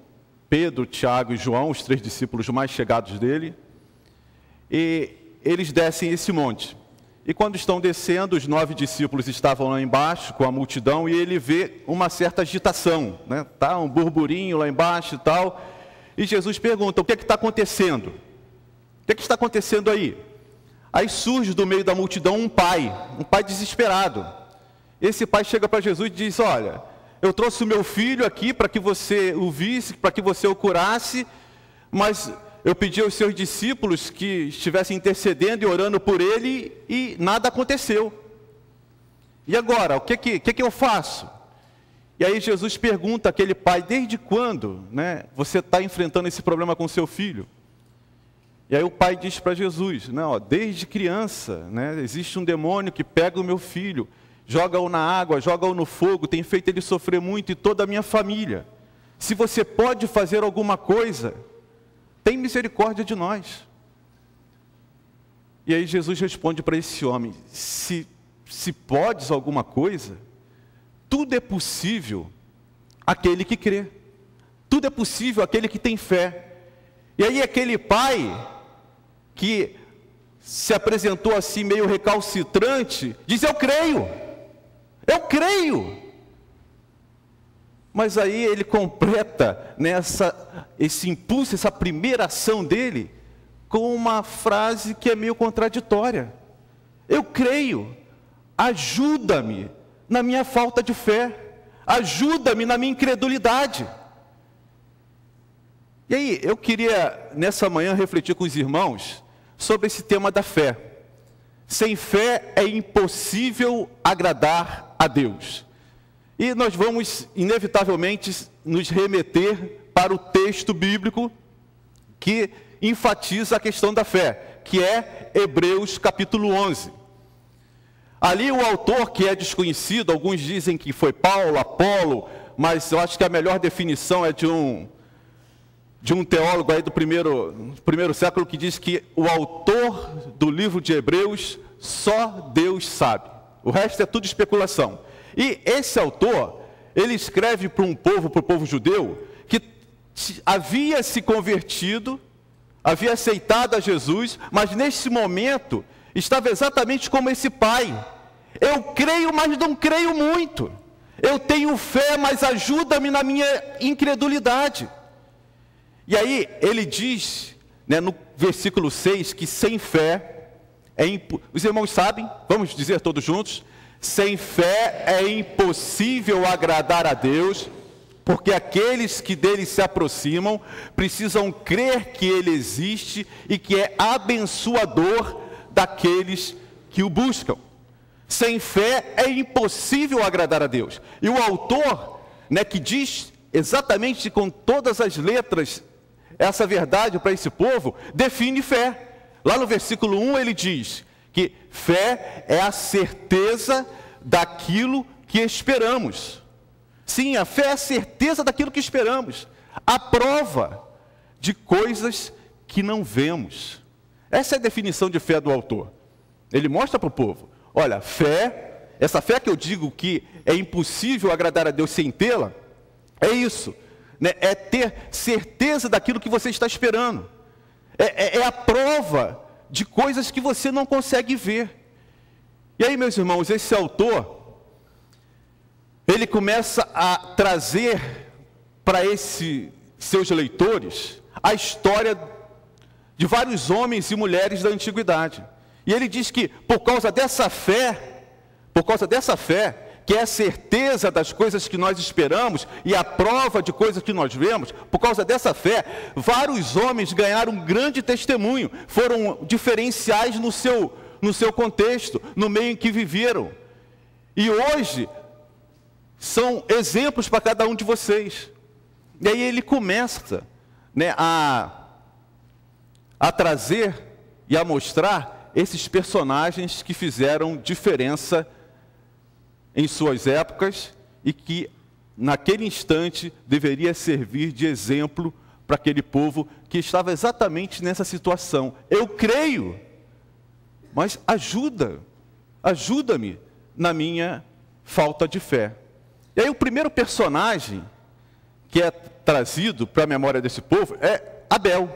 Pedro, Tiago e João, os 3 discípulos mais chegados dele, e eles descem esse monte. E quando estão descendo, os 9 discípulos estavam lá embaixo com a multidão e ele vê uma certa agitação, né? Tá um burburinho lá embaixo e tal. E Jesus pergunta: o que está acontecendo? O que está acontecendo aí? Aí surge do meio da multidão um pai desesperado. Esse pai chega para Jesus e diz: olha, eu trouxe o meu filho aqui para que você o visse, para que você o curasse, mas eu pedi aos seus discípulos que estivessem intercedendo e orando por ele e nada aconteceu. E agora, o que eu faço? E aí Jesus pergunta àquele pai: desde quando, né, você está enfrentando esse problema com seu filho? E aí o pai diz para Jesus: não, desde criança, né, existe um demônio que pega o meu filho, joga-o na água, joga-o no fogo, tem feito ele sofrer muito e toda a minha família. Se você pode fazer alguma coisa, tem misericórdia de nós. E aí Jesus responde para esse homem: se podes alguma coisa, tudo é possível àquele que crê. Tudo é possível àquele que tem fé. E aí aquele pai, que se apresentou assim meio recalcitrante, diz: eu creio. Mas aí ele completa esse impulso, essa primeira ação dele, com uma frase que é meio contraditória: eu creio, ajuda-me na minha falta de fé, ajuda-me na minha incredulidade. E aí, eu queria nessa manhã refletir com os irmãos sobre esse tema da fé. Sem fé é impossível agradar a Deus. E nós vamos, inevitavelmente, nos remeter para o texto bíblico que enfatiza a questão da fé, que é Hebreus capítulo 11. Ali o autor, que é desconhecido, alguns dizem que foi Paulo, Apolo, mas eu acho que a melhor definição é de um teólogo aí do primeiro século, que diz que o autor do livro de Hebreus, só Deus sabe. O resto é tudo especulação. E esse autor, ele escreve para um povo, para o povo judeu, que havia se convertido, havia aceitado a Jesus, mas nesse momento estava exatamente como esse pai: eu creio, mas não creio muito. Eu tenho fé, mas ajuda-me na minha incredulidade. E aí ele diz, né, no versículo 6, que sem fé é impossível. Os irmãos sabem, vamos dizer todos juntos: sem fé é impossível agradar a Deus, porque aqueles que dele se aproximam precisam crer que ele existe e que é abençoador daqueles que o buscam. Sem fé é impossível agradar a Deus. E o autor, né, que diz exatamente com todas as letras essa verdade para esse povo, define fé. Lá no versículo 1 ele diz que fé é a certeza daquilo que esperamos. Sim, a fé é a certeza daquilo que esperamos, a prova de coisas que não vemos. Essa é a definição de fé do autor. Ele mostra para o povo: olha, fé, essa fé que eu digo que é impossível agradar a Deus sem tê-la, é isso, né? É ter certeza daquilo que você está esperando, é a prova de coisas que você não consegue ver. E aí, meus irmãos, esse autor, ele começa a trazer para esses seus leitores a história de vários homens e mulheres da antiguidade. E ele diz que por causa dessa fé, que é a certeza das coisas que nós esperamos e a prova de coisas que nós vemos, por causa dessa fé, vários homens ganharam um grande testemunho, foram diferenciais no seu contexto, no meio em que viveram. E hoje são exemplos para cada um de vocês. E aí ele começa, né, a trazer e a mostrar esses personagens que fizeram diferença em suas épocas e que naquele instante deveria servir de exemplo para aquele povo que estava exatamente nessa situação. Eu creio, mas ajuda-me na minha falta de fé. E aí o primeiro personagem que é trazido para a memória desse povo é Abel.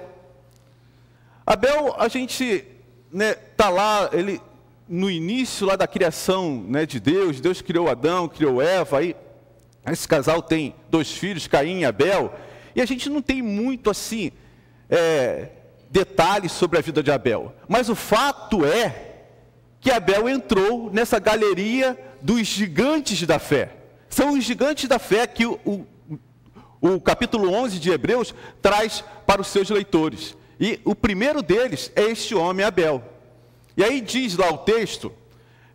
Abel, a gente, né, tá lá, ele no início lá da criação, né, de Deus. Deus criou Adão, criou Eva, aí esse casal tem 2 filhos, Caim e Abel, e a gente não tem muito assim detalhes sobre a vida de Abel, mas o fato é que Abel entrou nessa galeria dos gigantes da fé. São os gigantes da fé que o capítulo 11 de Hebreus traz para os seus leitores. E o primeiro deles é este homem, Abel. E aí diz lá o texto,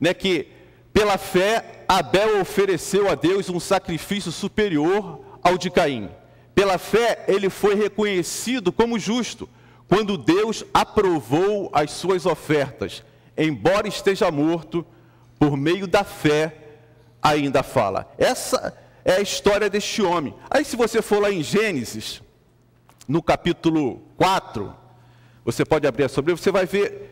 né, que pela fé Abel ofereceu a Deus um sacrifício superior ao de Caim. Pela fé ele foi reconhecido como justo, quando Deus aprovou as suas ofertas. Embora esteja morto, por meio da fé ainda fala. Essa é a história deste homem. Aí se você for lá em Gênesis, no capítulo 4, você pode abrir a sua Bíblia, você vai ver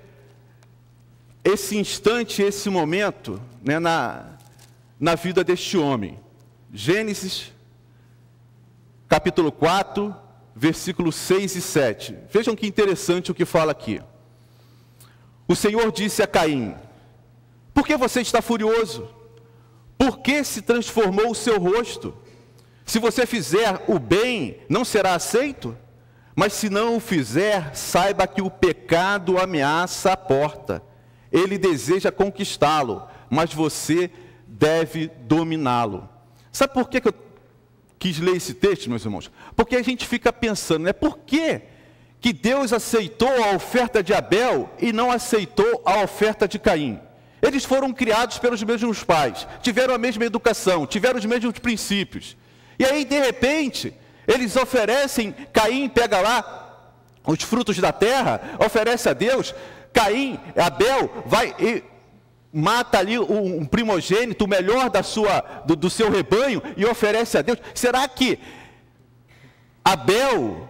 esse instante, esse momento, né, na vida deste homem. Gênesis, capítulo 4, versículos 6 e 7. Vejam que interessante o que fala aqui. O Senhor disse a Caim: por que você está furioso? Por que se transformou o seu rosto? Se você fizer o bem, não será aceito? Mas se não o fizer, saiba que o pecado ameaça a porta. Ele deseja conquistá-lo, mas você deve dominá-lo. Sabe por que eu quis ler esse texto, meus irmãos? Porque a gente fica pensando, né? Por que Deus aceitou a oferta de Abel e não aceitou a oferta de Caim? Eles foram criados pelos mesmos pais, tiveram a mesma educação, tiveram os mesmos princípios. E aí, de repente, eles oferecem, Caim pega lá os frutos da terra, oferece a Deus. Abel vai e mata ali um primogênito, o melhor do seu rebanho, e oferece a Deus. Será que Abel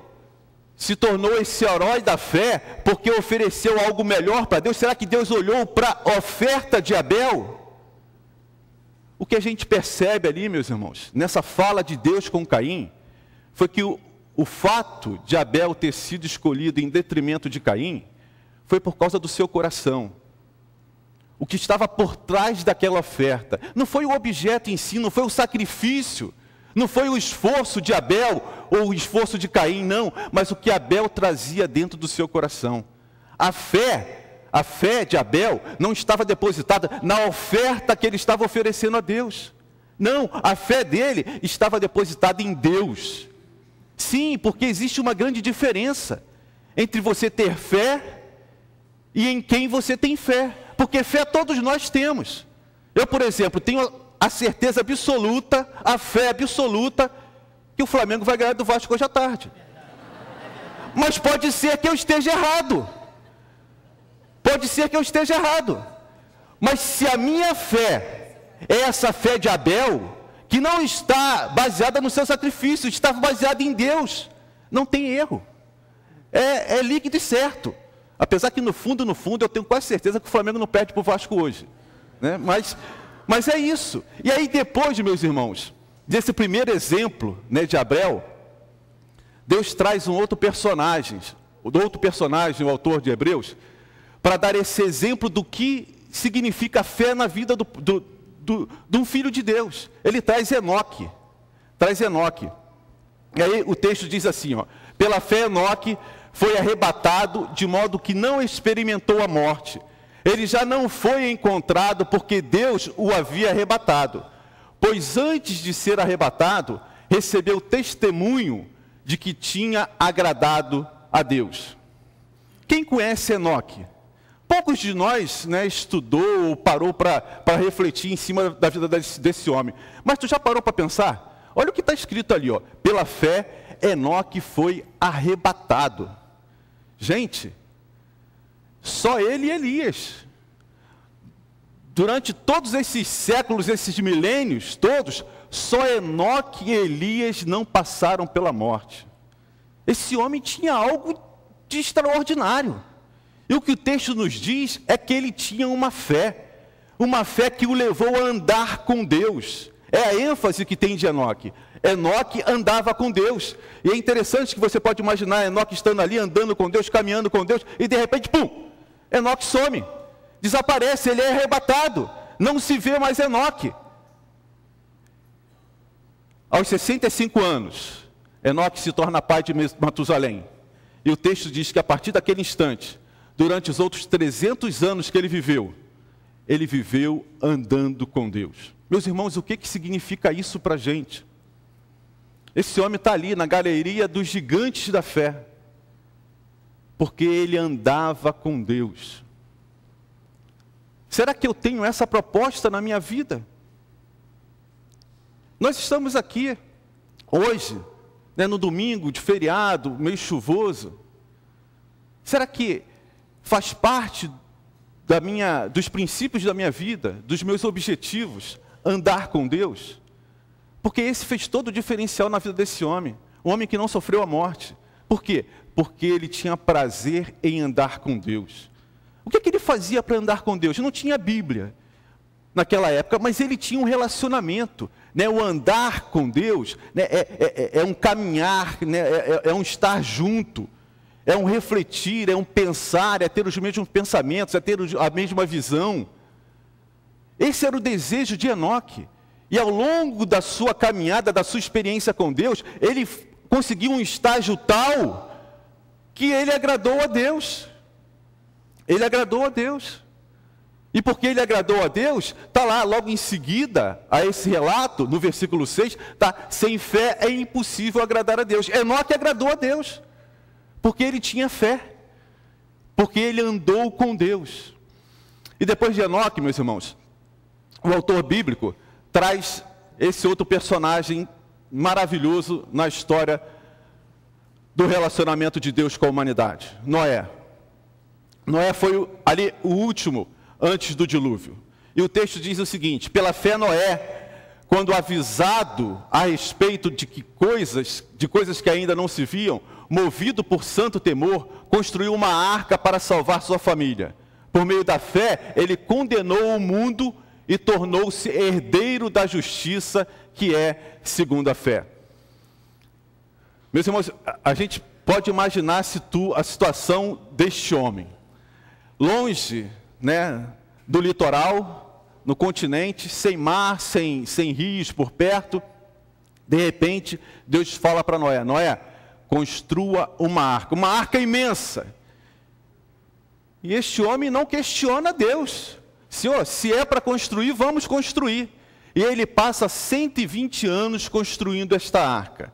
se tornou esse herói da fé porque ofereceu algo melhor para Deus? Será que Deus olhou para a oferta de Abel? O que a gente percebe ali, meus irmãos, nessa fala de Deus com Caim, foi que o fato de Abel ter sido escolhido em detrimento de Caim foi por causa do seu coração. o que estava por trás daquela oferta. Não foi o objeto em si, não foi o sacrifício, não foi o esforço de Abel ou o esforço de Caim, não, mas o que Abel trazia dentro do seu coração. A fé de Abel não estava depositada na oferta que ele estava oferecendo a Deus. Não, a fé dele estava depositada em Deus. Sim, porque existe uma grande diferença entre você ter fé e em quem você tem fé. Porque fé todos nós temos. Eu, por exemplo, tenho a certeza absoluta, a fé absoluta, que o Flamengo vai ganhar do Vasco hoje à tarde. Mas pode ser que eu esteja errado. Pode ser que eu esteja errado. Mas se a minha fé é essa fé de Abel, que não está baseada no seu sacrifício, está baseada em Deus, não tem erro. É líquido e certo. Apesar que no fundo, eu tenho quase certeza que o Flamengo não perde para o Vasco hoje, né? Mas é isso. E aí depois, meus irmãos, desse primeiro exemplo, né, de Abel, Deus traz um outro personagem, o autor de Hebreus, para dar esse exemplo do que significa fé na vida de um filho de Deus. Ele traz Enoque. E aí o texto diz assim, ó: pela fé Enoque foi arrebatado de modo que não experimentou a morte. Ele já não foi encontrado porque Deus o havia arrebatado. Pois antes de ser arrebatado, recebeu testemunho de que tinha agradado a Deus. Quem conhece Enoque? Poucos de nós, né, estudou ou parou para refletir em cima da vida desse homem. Mas tu já parou para pensar? Olha o que está escrito ali, ó: pela fé Enoque foi arrebatado. Gente, só ele e Elias. Durante todos esses séculos, esses milênios todos, só Enoque e Elias não passaram pela morte. Esse homem tinha algo de extraordinário. E o que o texto nos diz é que ele tinha uma fé que o levou a andar com Deus. É a ênfase que tem de Enoque. Enoque andava com Deus. E é interessante que você pode imaginar Enoque estando ali, andando com Deus, caminhando com Deus, e de repente, pum, Enoque some, desaparece, ele é arrebatado, não se vê mais Enoque. Aos 65 anos, Enoque se torna pai de Matusalém. E o texto diz que a partir daquele instante, durante os outros 300 anos que ele viveu andando com Deus. Meus irmãos, o que significa isso para a gente? Esse homem está ali na galeria dos gigantes da fé, porque ele andava com Deus. Será que eu tenho essa proposta na minha vida? Nós estamos aqui hoje, né, no domingo de feriado, meio chuvoso. Será que faz parte dos princípios da minha vida, dos meus objetivos, andar com Deus? Porque esse fez todo o diferencial na vida desse homem, um homem que não sofreu a morte. Por quê? Porque ele tinha prazer em andar com Deus. O que ele fazia para andar com Deus? Não tinha Bíblia naquela época, mas ele tinha um relacionamento, né? O andar com Deus, né, é um caminhar, né, é um estar junto, é um refletir, é um pensar, é ter os mesmos pensamentos, é ter a mesma visão. Esse era o desejo de Enoque. E ao longo da sua caminhada, da sua experiência com Deus, ele conseguiu um estágio tal que ele agradou a Deus. Ele agradou a Deus. E porque ele agradou a Deus, está lá logo em seguida a esse relato, no versículo 6, está: sem fé é impossível agradar a Deus. Enoque agradou a Deus, porque ele tinha fé, porque ele andou com Deus. E depois de Enoque, meus irmãos, o autor bíblico traz esse outro personagem maravilhoso na história do relacionamento de Deus com a humanidade: Noé. Noé foi ali o último antes do dilúvio. E o texto diz o seguinte: pela fé Noé, quando avisado a respeito de coisas que ainda não se viam, movido por santo temor, construiu uma arca para salvar sua família. Por meio da fé, ele condenou o mundo e tornou-se herdeiro da justiça, que é segundo a fé. Meus irmãos, a gente pode imaginar a situação deste homem. Longe, né, do litoral, no continente, sem mar, sem rios por perto. De repente, Deus fala para Noé: Noé, construa uma arca imensa. E este homem não questiona Deus. Senhor, se é para construir, vamos construir. E ele passa 120 anos construindo esta arca.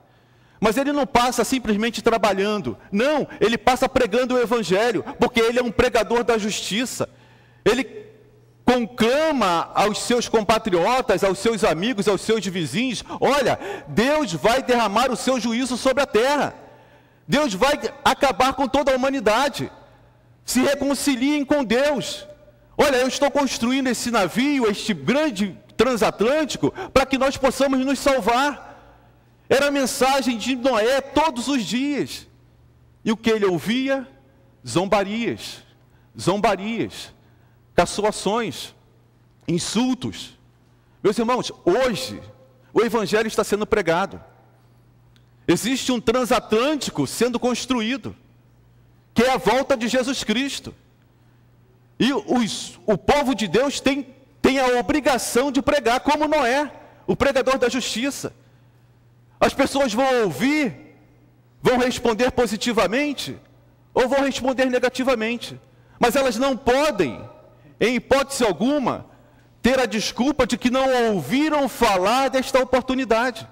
Mas ele não passa simplesmente trabalhando. Não, ele passa pregando o Evangelho, porque ele é um pregador da justiça. Ele conclama aos seus compatriotas, aos seus amigos, aos seus vizinhos: olha, Deus vai derramar o seu juízo sobre a terra. Deus vai acabar com toda a humanidade. Se reconciliem com Deus. Olha, eu estou construindo esse navio, este grande transatlântico, para que nós possamos nos salvar. Era a mensagem de Noé todos os dias. E o que ele ouvia? Zombarias, caçoações, insultos. Meus irmãos, hoje o Evangelho está sendo pregado. Existe um transatlântico sendo construído, que é a volta de Jesus Cristo. E o povo de Deus tem a obrigação de pregar como Noé, o pregador da justiça. As pessoas vão ouvir, vão responder positivamente, ou vão responder negativamente. Mas elas não podem, em hipótese alguma, ter a desculpa de que não ouviram falar desta oportunidade.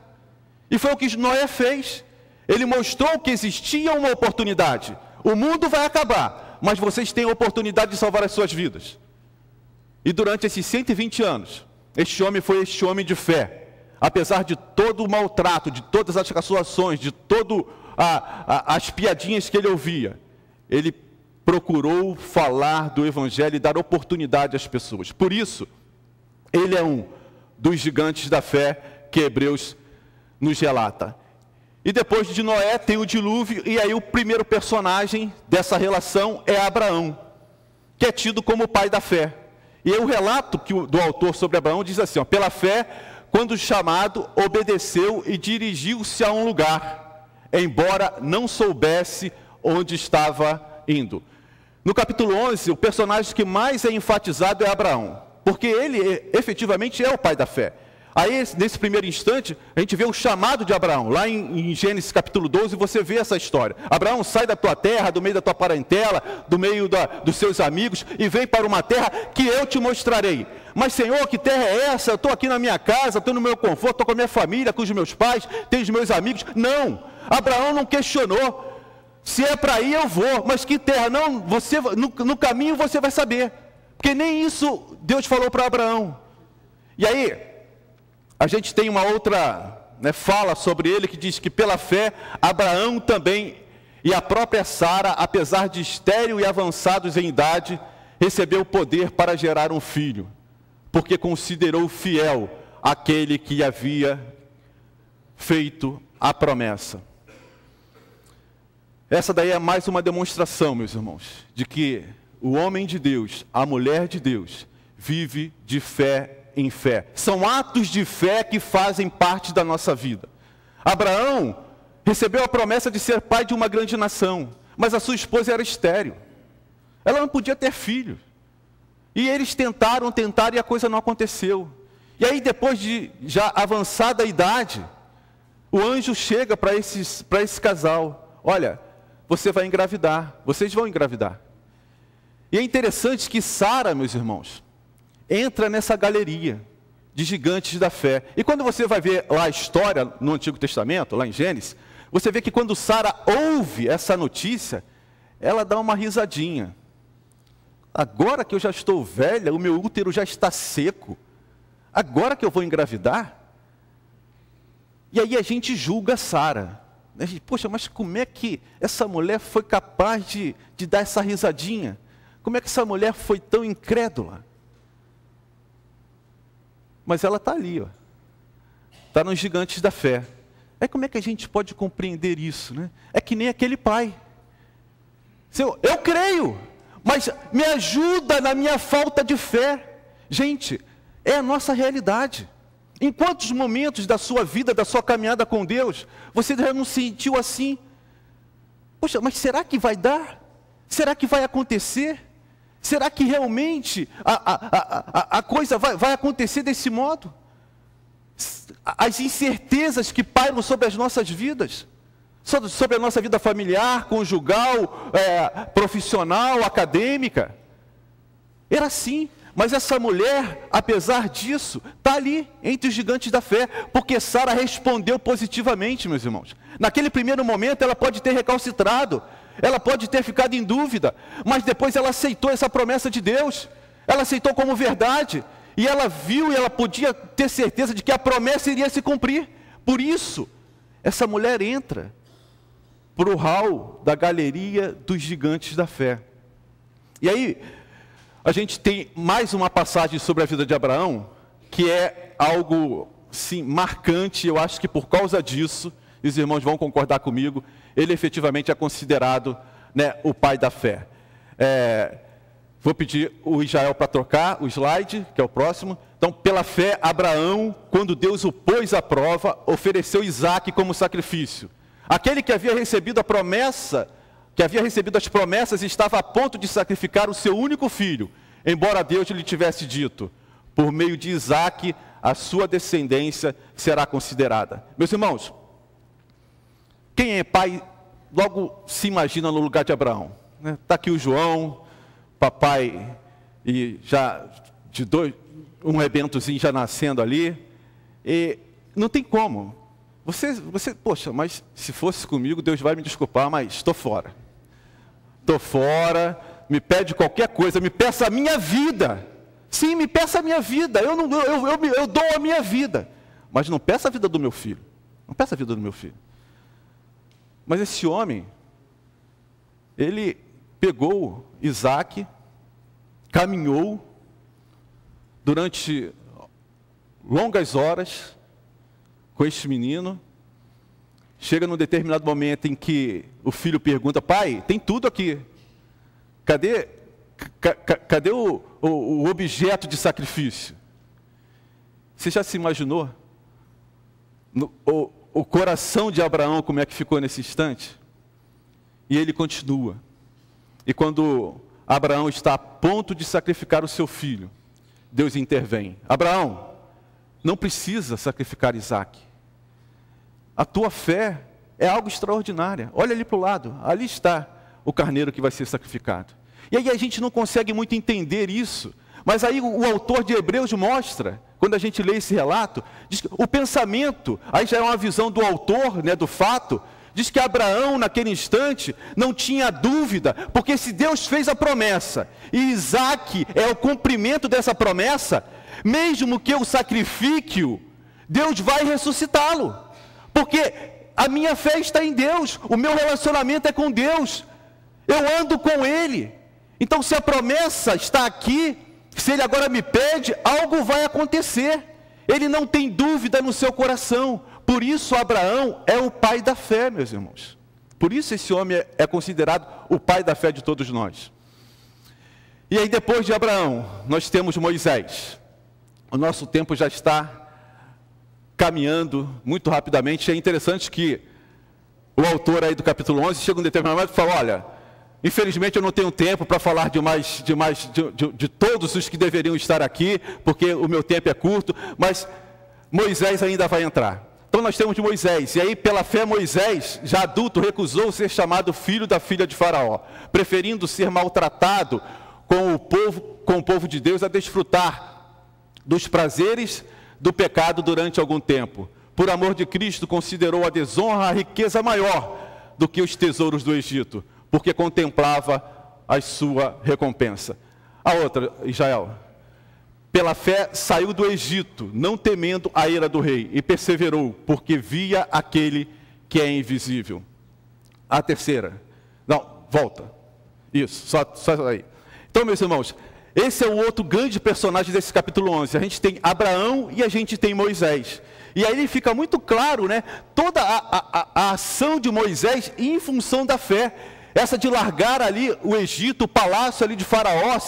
E foi o que Noé fez. Ele mostrou que existia uma oportunidade. O mundo vai acabar, mas vocês têm a oportunidade de salvar as suas vidas. E durante esses 120 anos, este homem foi este homem de fé. Apesar de todo o maltrato, de todas as caçoações, de todas as piadinhas que ele ouvia, ele procurou falar do Evangelho e dar oportunidade às pessoas. Por isso, ele é um dos gigantes da fé que Hebreus nos relata. E depois de Noé tem o dilúvio, e aí o primeiro personagem dessa relação é Abraão, que é tido como o pai da fé. E aí o relato do autor sobre Abraão diz assim: pela fé, quando chamado, obedeceu e dirigiu-se a um lugar, embora não soubesse onde estava indo. No capítulo 11, o personagem que mais é enfatizado é Abraão, porque ele efetivamente é o pai da fé. Aí, nesse primeiro instante, a gente vê o chamado de Abraão. Lá em Gênesis capítulo 12, você vê essa história. Abraão, sai da tua terra, do meio da tua parentela, do meio dos seus amigos, e vem para uma terra que eu te mostrarei. Mas, Senhor, que terra é essa? Eu estou aqui na minha casa, estou no meu conforto, estou com a minha família, com os meus pais, tenho os meus amigos. Não, Abraão não questionou. Se é para ir, eu vou. Mas que terra? Não, você, no caminho você vai saber. Porque nem isso Deus falou para Abraão. E aí, a gente tem uma outra fala sobre ele, que diz que pela fé, Abraão também, e a própria Sara, apesar de estéril e avançados em idade, recebeu o poder para gerar um filho, porque considerou fiel aquele que havia feito a promessa. Essa daí é mais uma demonstração, meus irmãos, de que o homem de Deus, a mulher de Deus, vive de fé em fé. São atos de fé que fazem parte da nossa vida. Abraão recebeu a promessa de ser pai de uma grande nação, mas a sua esposa era estéril. Ela não podia ter filho. E eles tentaram e a coisa não aconteceu. E aí, depois de já avançada idade, o anjo chega para esse casal: olha, você vai engravidar, vocês vão engravidar. E é interessante que Sara, meus irmãos, entra nessa galeria de gigantes da fé. E quando você vai ver lá a história no Antigo Testamento, lá em Gênesis, você vê que quando Sara ouve essa notícia, ela dá uma risadinha. Agora que eu já estou velha, o meu útero já está seco, agora que eu vou engravidar? E aí a gente julga Sara. Poxa, mas como é que essa mulher foi capaz de dar essa risadinha? Como é que essa mulher foi tão incrédula? Mas ela está ali, está nos gigantes da fé. Como é que a gente pode compreender isso, né? É que nem aquele pai. Eu creio, mas me ajuda na minha falta de fé. Gente, é a nossa realidade. Em quantos momentos da sua vida, da sua caminhada com Deus, você já não se sentiu assim? Poxa, mas será que vai dar? Será que vai acontecer? Será que realmente a coisa vai acontecer desse modo? As incertezas que pairam sobre as nossas vidas, sobre a nossa vida familiar, conjugal, profissional, acadêmica. Era assim. Mas essa mulher, apesar disso, está ali, entre os gigantes da fé, porque Sara respondeu positivamente, meus irmãos. Naquele primeiro momento, ela pode ter recalcitrado, ela pode ter ficado em dúvida, mas depois ela aceitou essa promessa de Deus, ela aceitou como verdade, e ela viu e ela podia ter certeza de que a promessa iria se cumprir. Por isso, essa mulher entra para o hall da galeria dos gigantes da fé. E aí, a gente tem mais uma passagem sobre a vida de Abraão, que é algo, sim, marcante. Eu acho que por causa disso, os irmãos vão concordar comigo, ele efetivamente é considerado, né, o pai da fé. Vou pedir o Israel para trocar o slide, que é o próximo. Então, pela fé, Abraão, quando Deus o pôs à prova, ofereceu Isaque como sacrifício. Aquele que havia recebido a promessa, que havia recebido as promessas, estava a ponto de sacrificar o seu único filho, embora Deus lhe tivesse dito: por meio de Isaque, a sua descendência será considerada. Meus irmãos, quem é pai, logo se imagina no lugar de Abraão. Está aqui o João, papai, e já de um rebentozinho já nascendo ali, e não tem como. Você, poxa, mas se fosse comigo, Deus vai me desculpar, mas estou fora. Estou fora, me pede qualquer coisa, me peça a minha vida. Sim, me peça a minha vida, eu dou a minha vida. Mas não peça a vida do meu filho. Não peça a vida do meu filho. Mas esse homem, ele pegou Isaque, caminhou durante longas horas com este menino. Chega num determinado momento em que o filho pergunta: pai, tem tudo aqui, cadê o objeto de sacrifício? Você já se imaginou o coração de Abraão, como é que ficou nesse instante? E ele continua. E quando Abraão está a ponto de sacrificar o seu filho, Deus intervém. Abraão, não precisa sacrificar Isaque. A tua fé é algo extraordinário. Olha ali para o lado, ali está o carneiro que vai ser sacrificado. E aí a gente não consegue muito entender isso, mas aí o autor de Hebreus mostra, quando a gente lê esse relato, diz que o pensamento, aí já é uma visão do autor, né, do fato, diz que Abraão naquele instante não tinha dúvida, porque se Deus fez a promessa, e Isaque é o cumprimento dessa promessa, mesmo que eu sacrifique-o, Deus vai ressuscitá-lo. Porque a minha fé está em Deus, o meu relacionamento é com Deus, eu ando com Ele. Então, se a promessa está aqui, se Ele agora me pede, algo vai acontecer. Ele não tem dúvida no seu coração. Por isso, Abraão é o pai da fé, meus irmãos. Por isso, esse homem é considerado o pai da fé de todos nós. E aí, depois de Abraão, nós temos Moisés. O nosso tempo já está caminhando muito rapidamente. É interessante que o autor aí do capítulo 11 chega um determinado momento e fala: olha, infelizmente eu não tenho tempo para falar de todos os que deveriam estar aqui, porque o meu tempo é curto, mas Moisés ainda vai entrar. Então nós temos Moisés, e aí pela fé Moisés, já adulto, recusou ser chamado filho da filha de Faraó, preferindo ser maltratado com o povo de Deus a desfrutar dos prazeres do pecado durante algum tempo. Por amor de Cristo, considerou a desonra a riqueza maior do que os tesouros do Egito, porque contemplava a sua recompensa. A outra, Israel, pela fé saiu do Egito, não temendo a ira do rei, e perseverou, porque via aquele que é invisível. A terceira, não, volta, isso, só aí. Então, meus irmãos, esse é o outro grande personagem desse capítulo 11. A gente tem Abraão e a gente tem Moisés. E aí fica muito claro, né, toda a ação de Moisés em função da fé. Essa de largar ali o Egito, o palácio ali de Faraó,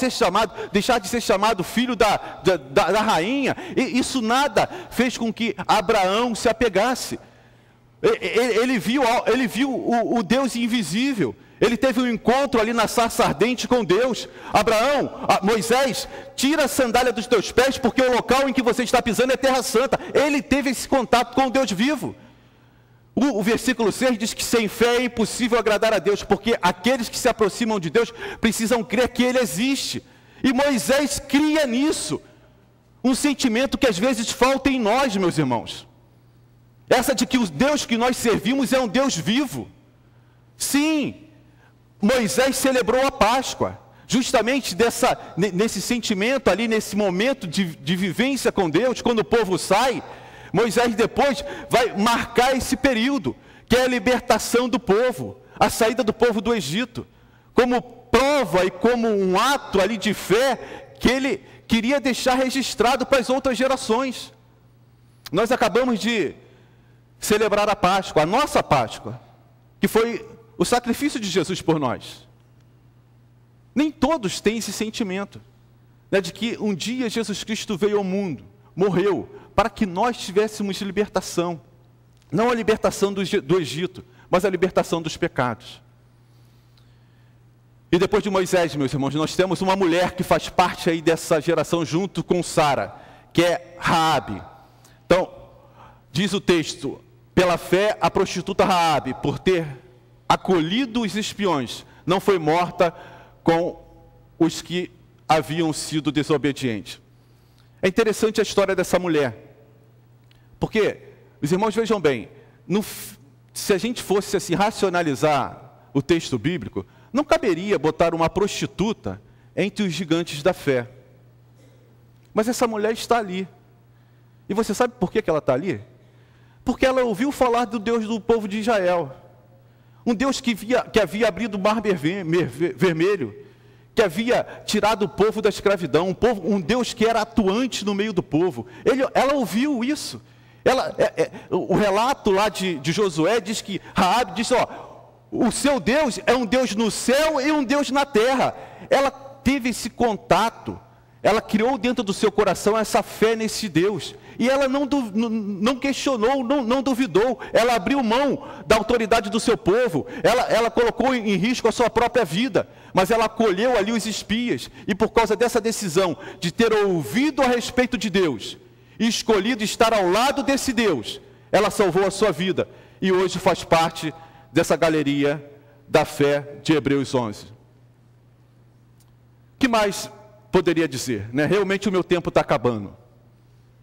deixar de ser chamado filho da rainha. E isso nada fez com que Abraão se apegasse. Ele viu o Deus invisível. Ele teve um encontro ali na sarça ardente com Deus. Moisés, tira a sandália dos teus pés, porque o local em que você está pisando é terra santa. Ele teve esse contato com o Deus vivo. O versículo 6 diz que sem fé é impossível agradar a Deus, porque aqueles que se aproximam de Deus precisam crer que Ele existe. E Moisés cria nisso um sentimento que às vezes falta em nós, meus irmãos. Essa de que o Deus que nós servimos é um Deus vivo. Sim, Moisés celebrou a Páscoa, justamente nesse sentimento ali, nesse momento de vivência com Deus, quando o povo sai. Moisés depois vai marcar esse período, que é a libertação do povo, a saída do povo do Egito, como prova e como um ato ali de fé, que ele queria deixar registrado para as outras gerações. Nós acabamos de celebrar a Páscoa, a nossa Páscoa, que foi o sacrifício de Jesus por nós. Nem todos têm esse sentimento, né, de que um dia Jesus Cristo veio ao mundo, morreu, para que nós tivéssemos libertação. Não a libertação do Egito, mas a libertação dos pecados. E depois de Moisés, meus irmãos, nós temos uma mulher que faz parte aí dessa geração junto com Sara, que é Raabe. Então, diz o texto, pela fé a prostituta Raabe, por ter acolhido os espiões, não foi morta com os que haviam sido desobedientes. É interessante a história dessa mulher, porque, os irmãos vejam bem, se a gente fosse assim racionalizar o texto bíblico, não caberia botar uma prostituta entre os gigantes da fé. Mas essa mulher está ali. E você sabe por que ela está ali? Porque ela ouviu falar do Deus do povo de Israel. Um Deus que havia abrido o mar vermelho, que havia tirado o povo da escravidão, um Deus que era atuante no meio do povo. Ela ouviu isso. O relato lá de Josué diz que Raabe disse, o seu Deus é um Deus no céu e um Deus na terra. Ela teve esse contato, ela criou dentro do seu coração essa fé nesse Deus. E ela não questionou, não duvidou, ela abriu mão da autoridade do seu povo, ela colocou em risco a sua própria vida, mas ela acolheu ali os espias, e por causa dessa decisão de ter ouvido a respeito de Deus, e escolhido estar ao lado desse Deus, ela salvou a sua vida, e hoje faz parte dessa galeria da fé de Hebreus 11. O que mais poderia dizer? Né? Realmente o meu tempo está acabando.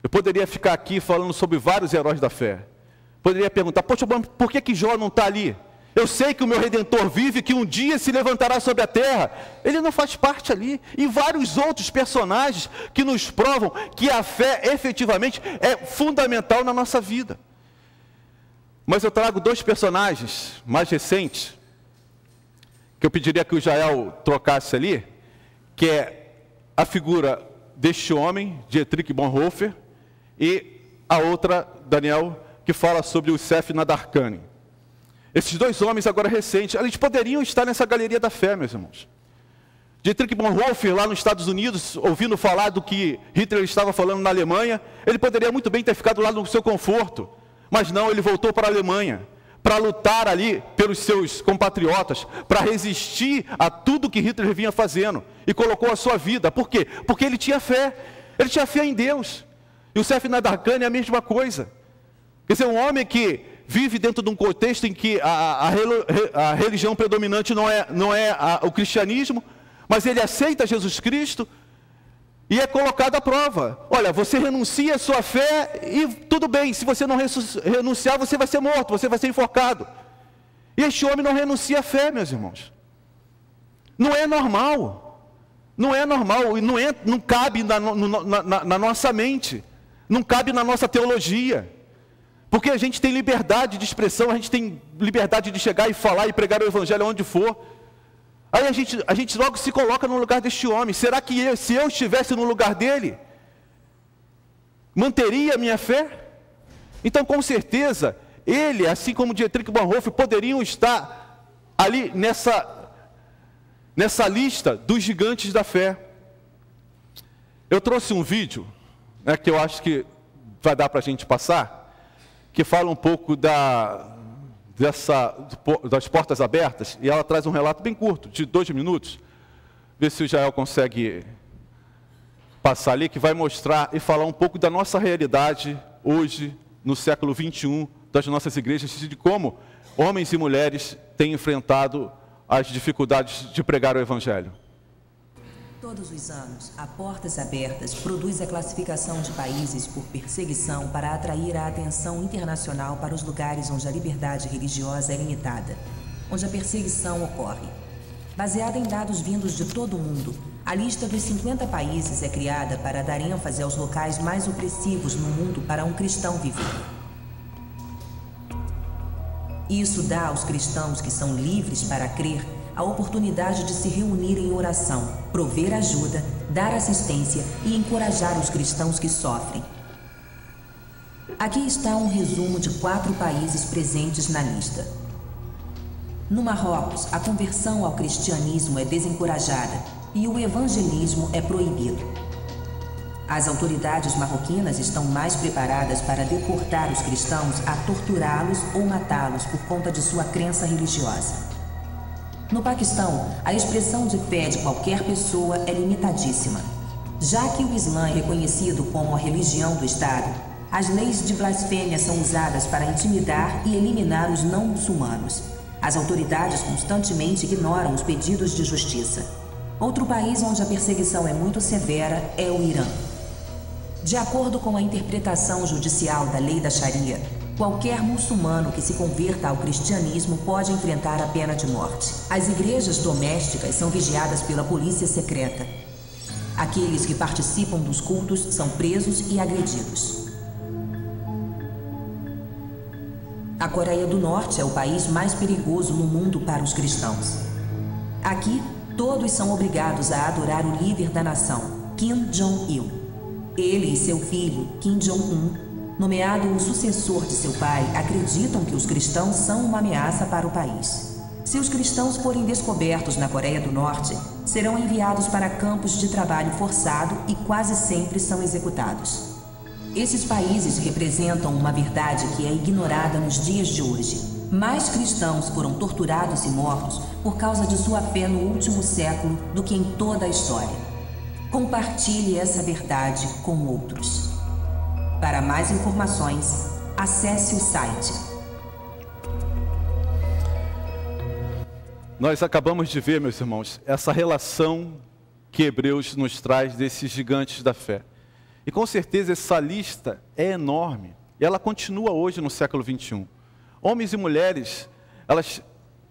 Eu poderia ficar aqui falando sobre vários heróis da fé. Poderia perguntar, poxa, por que Jó não está ali? Eu sei que o meu Redentor vive, que um dia se levantará sobre a terra. Ele não faz parte ali. E vários outros personagens que nos provam que a fé efetivamente é fundamental na nossa vida. Mas eu trago dois personagens mais recentes, que eu pediria que o Jael trocasse ali, que é a figura deste homem, Dietrich Bonhoeffer, e a outra, Daniel, que fala sobre o Yosef Nadarkhani. Esses dois homens agora recentes, eles poderiam estar nessa galeria da fé, meus irmãos. Dietrich Bonhoeffer, lá nos Estados Unidos, ouvindo falar do que Hitler estava falando na Alemanha, ele poderia muito bem ter ficado lá no seu conforto, mas não, ele voltou para a Alemanha, para lutar ali pelos seus compatriotas, para resistir a tudo que Hitler vinha fazendo, e colocou a sua vida. Por quê? Porque ele tinha fé em Deus. E o Yosef Nadarkhani é a mesma coisa. Quer dizer, um homem que vive dentro de um contexto em que a religião predominante não é o cristianismo, mas ele aceita Jesus Cristo e é colocado à prova. Olha, você renuncia a sua fé e tudo bem, se você não renunciar, você vai ser morto, você vai ser enforcado. E este homem não renuncia a fé, meus irmãos. Não é normal. Não é normal, e não cabe na nossa mente. Não cabe na nossa teologia, porque a gente tem liberdade de expressão, a gente tem liberdade de chegar e falar e pregar o evangelho onde for. Aí a gente logo se coloca no lugar deste homem. Será que se eu estivesse no lugar dele, manteria a minha fé? Então, com certeza, ele, assim como Dietrich Bonhoeffer, poderiam estar ali nessa lista dos gigantes da fé. Eu trouxe um vídeo, que eu acho que vai dar para a gente passar, que fala um pouco das portas abertas, e ela traz um relato bem curto, de 2 minutos. Vê se o Jael consegue passar ali, que vai mostrar e falar um pouco da nossa realidade hoje, no século 21, das nossas igrejas, de como homens e mulheres têm enfrentado as dificuldades de pregar o Evangelho. Todos os anos, a Portas Abertas produz a classificação de países por perseguição para atrair a atenção internacional para os lugares onde a liberdade religiosa é limitada, onde a perseguição ocorre. Baseada em dados vindos de todo o mundo, a lista dos 50 países é criada para dar ênfase aos locais mais opressivos no mundo para um cristão viver. Isso dá aos cristãos que são livres para crer a oportunidade de se reunir em oração, prover ajuda, dar assistência e encorajar os cristãos que sofrem. Aqui está um resumo de 4 países presentes na lista. No Marrocos, a conversão ao cristianismo é desencorajada e o evangelismo é proibido. As autoridades marroquinas estão mais preparadas para deportar os cristãos a torturá-los ou matá-los por conta de sua crença religiosa. No Paquistão, a expressão de fé de qualquer pessoa é limitadíssima. Já que o Islã é reconhecido como a religião do Estado, as leis de blasfêmia são usadas para intimidar e eliminar os não muçulmanos. As autoridades constantemente ignoram os pedidos de justiça. Outro país onde a perseguição é muito severa é o Irã. De acordo com a interpretação judicial da lei da Sharia, qualquer muçulmano que se converta ao cristianismo pode enfrentar a pena de morte. As igrejas domésticas são vigiadas pela polícia secreta. Aqueles que participam dos cultos são presos e agredidos. A Coreia do Norte é o país mais perigoso no mundo para os cristãos. Aqui, todos são obrigados a adorar o líder da nação, Kim Jong-il. Ele e seu filho, Kim Jong-un, nomeado o sucessor de seu pai, acreditam que os cristãos são uma ameaça para o país. Se os cristãos forem descobertos na Coreia do Norte, serão enviados para campos de trabalho forçado e quase sempre são executados. Esses países representam uma verdade que é ignorada nos dias de hoje. Mais cristãos foram torturados e mortos por causa de sua fé no último século do que em toda a história. Compartilhe essa verdade com outros. Para mais informações, acesse o site. Nós acabamos de ver, meus irmãos, essa relação que Hebreus nos traz desses gigantes da fé. E com certeza essa lista é enorme. E ela continua hoje no século 21. Homens e mulheres, elas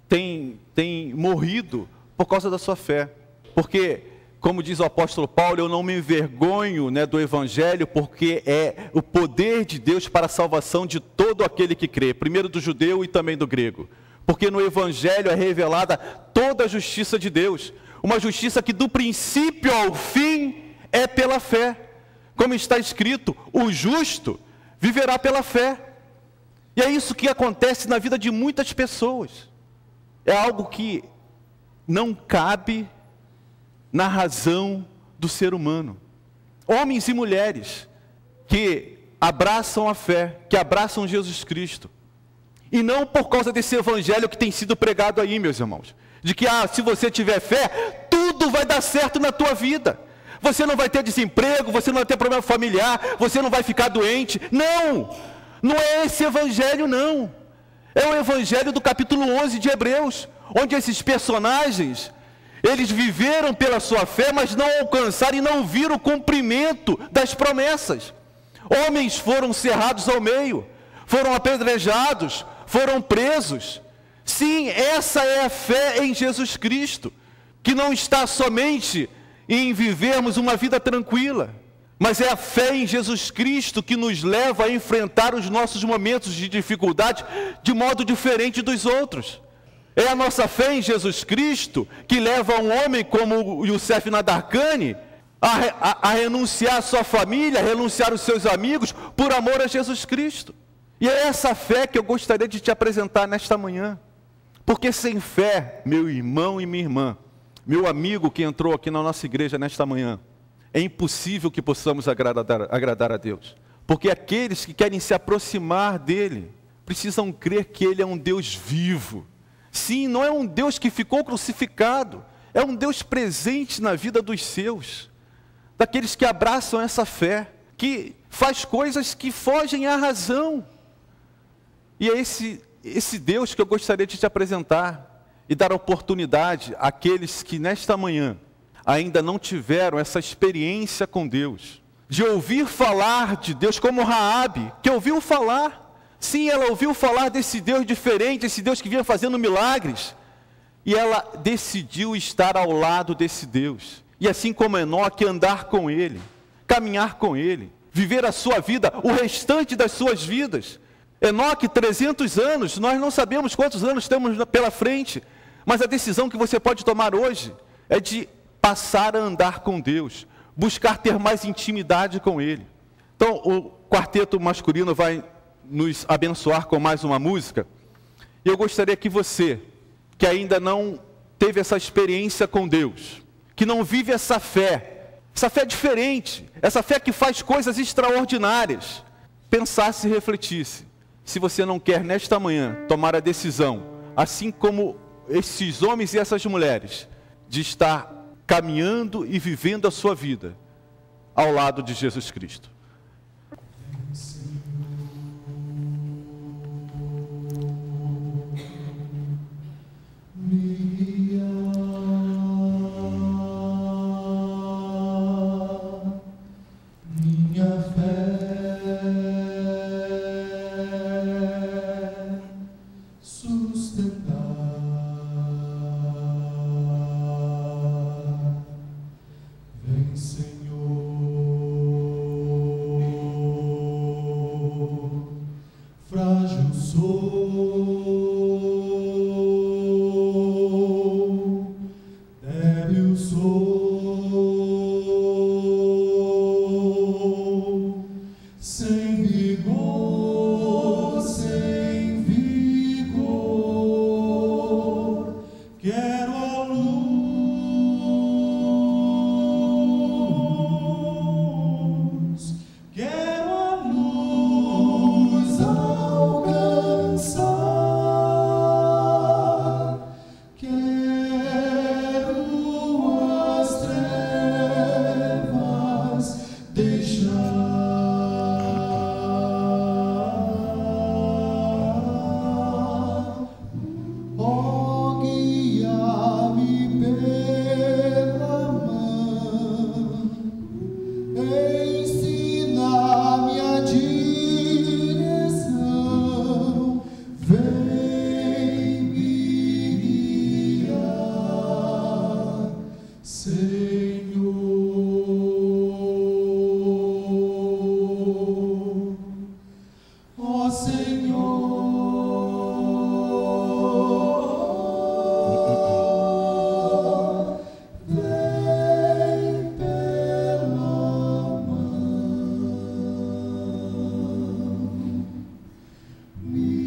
têm morrido por causa da sua fé. Porque, como diz o apóstolo Paulo, eu não me envergonho, do Evangelho, porque é o poder de Deus para a salvação de todo aquele que crê, primeiro do judeu e também do grego. Porque no Evangelho é revelada toda a justiça de Deus, uma justiça que do princípio ao fim é pela fé. Como está escrito, o justo viverá pela fé. E é isso que acontece na vida de muitas pessoas. É algo que não cabe na razão do ser humano. Homens e mulheres que abraçam a fé, que abraçam Jesus Cristo. E não por causa desse evangelho que tem sido pregado aí, meus irmãos. De que, se você tiver fé, tudo vai dar certo na tua vida. Você não vai ter desemprego, você não vai ter problema familiar, você não vai ficar doente. Não! Não é esse evangelho, não. É o evangelho do capítulo 11 de Hebreus, onde esses personagens, eles viveram pela sua fé, mas não alcançaram e não viram o cumprimento das promessas. Homens foram cerrados ao meio, foram apedrejados, foram presos. Sim, essa é a fé em Jesus Cristo, que não está somente em vivermos uma vida tranquila, mas é a fé em Jesus Cristo que nos leva a enfrentar os nossos momentos de dificuldade de modo diferente dos outros. É a nossa fé em Jesus Cristo que leva um homem como o Youssef Nadarkhani a renunciar à sua família, a renunciar aos seus amigos, por amor a Jesus Cristo. E é essa fé que eu gostaria de te apresentar nesta manhã. Porque sem fé, meu irmão e minha irmã, meu amigo que entrou aqui na nossa igreja nesta manhã, é impossível que possamos agradar a Deus. Porque aqueles que querem se aproximar dEle, precisam crer que Ele é um Deus vivo. Sim, não é um Deus que ficou crucificado, é um Deus presente na vida dos seus, daqueles que abraçam essa fé, que faz coisas que fogem à razão. E é esse Deus que eu gostaria de te apresentar e dar oportunidade àqueles que nesta manhã ainda não tiveram essa experiência com Deus, de ouvir falar de Deus, como Raabe, que ouviu falar. Sim, ela ouviu falar desse Deus diferente, esse Deus que vinha fazendo milagres, e ela decidiu estar ao lado desse Deus, e assim como Enoque, andar com Ele, caminhar com Ele, viver a sua vida, o restante das suas vidas. Enoque, 300 anos, nós não sabemos quantos anos temos pela frente, mas a decisão que você pode tomar hoje é de passar a andar com Deus, buscar ter mais intimidade com Ele. Então, o quarteto masculino vai nos abençoar com mais uma música, e eu gostaria que você, que ainda não teve essa experiência com Deus, que não vive essa fé diferente, essa fé que faz coisas extraordinárias, pensasse e refletisse, se você não quer nesta manhã tomar a decisão, assim como esses homens e essas mulheres, de estar caminhando e vivendo a sua vida ao lado de Jesus Cristo. Minha fé sustentar, vem Senhor, frágil sou, débil sou, sem vigor, quero a luz, quero a luz alcançar, quero as trevas deixar. Ó, guia-me pela mão, ensina-me a direção, vem me guiar, Senhor. Ó Senhor, vem pela mão, me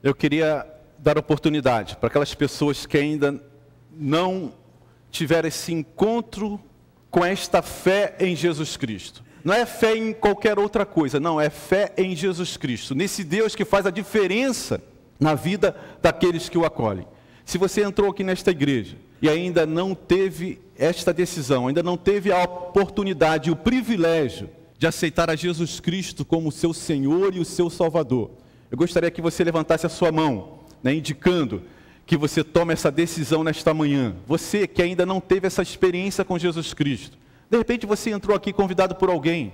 Eu queria dar oportunidade para aquelas pessoas que ainda não tiveram esse encontro com esta fé em Jesus Cristo. Não é fé em qualquer outra coisa, não, é fé em Jesus Cristo, nesse Deus que faz a diferença na vida daqueles que o acolhem. Se você entrou aqui nesta igreja e ainda não teve esta decisão, ainda não teve a oportunidade, o privilégio de aceitar a Jesus Cristo como seu Senhor e o seu Salvador, eu gostaria que você levantasse a sua mão, indicando que você toma essa decisão nesta manhã. Você que ainda não teve essa experiência com Jesus Cristo. De repente você entrou aqui convidado por alguém,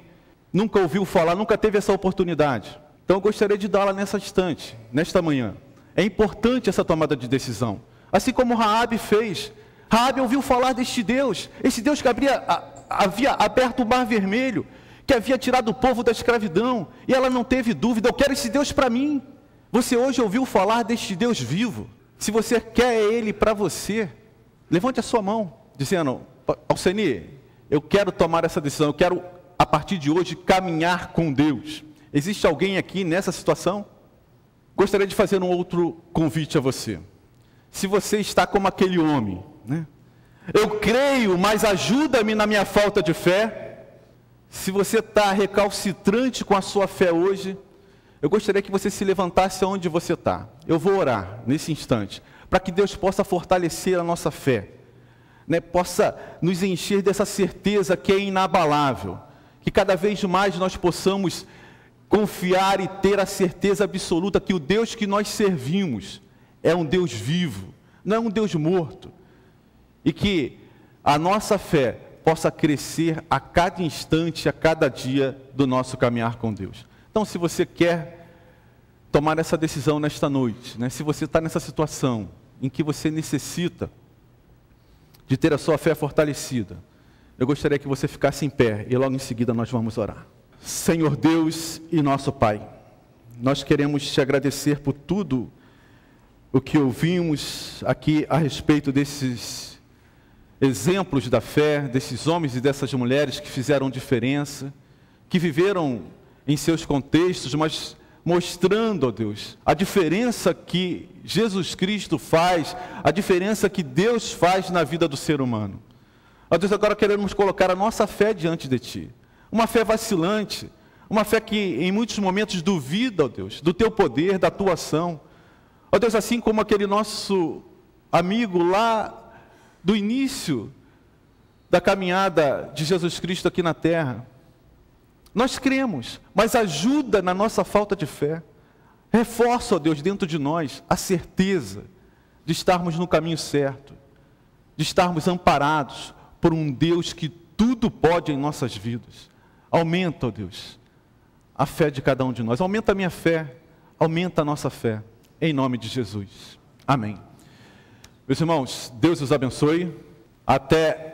nunca ouviu falar, nunca teve essa oportunidade. Então eu gostaria de dá-la nessa instante, nesta manhã. É importante essa tomada de decisão. Assim como Raabe fez. Raabe ouviu falar deste Deus, esse Deus que havia aberto o Mar Vermelho, que havia tirado o povo da escravidão, e ela não teve dúvida: eu quero esse Deus para mim. Você hoje ouviu falar deste Deus vivo. Se você quer Ele para você, levante a sua mão, dizendo: Alceni, eu quero tomar essa decisão, eu quero a partir de hoje caminhar com Deus. Existe alguém aqui nessa situação? Gostaria de fazer um outro convite a você. Se você está como aquele homem, né? Eu creio, mas ajuda-me na minha falta de fé. Se você está recalcitrante com a sua fé hoje, eu gostaria que você se levantasse onde você está. Eu vou orar nesse instante, para que Deus possa fortalecer a nossa fé, né? Possa nos encher dessa certeza que é inabalável, que cada vez mais nós possamos confiar e ter a certeza absoluta que o Deus que nós servimos é um Deus vivo, não é um Deus morto, e que a nossa fé possa crescer a cada instante, a cada dia do nosso caminhar com Deus. Então, se você quer tomar essa decisão nesta noite, né? Se você está nessa situação em que você necessita de ter a sua fé fortalecida, eu gostaria que você ficasse em pé e logo em seguida nós vamos orar. Senhor Deus e nosso Pai, nós queremos te agradecer por tudo o que ouvimos aqui a respeito desses exemplos da fé, desses homens e dessas mulheres que fizeram diferença, que viveram em seus contextos, mas mostrando, ó Deus, a diferença que Jesus Cristo faz, a diferença que Deus faz na vida do ser humano. Ó Deus, agora queremos colocar a nossa fé diante de Ti, uma fé vacilante, uma fé que em muitos momentos duvida, ó Deus, do Teu poder, da Tua ação. Ó Deus, assim como aquele nosso amigo lá do início da caminhada de Jesus Cristo aqui na terra, nós cremos, mas ajuda na nossa falta de fé. Reforça, ó Deus, dentro de nós a certeza de estarmos no caminho certo, de estarmos amparados por um Deus que tudo pode em nossas vidas. Aumenta, ó Deus, a fé de cada um de nós. Aumenta a minha fé, aumenta a nossa fé, em nome de Jesus. Amém. Meus irmãos, Deus os abençoe. Até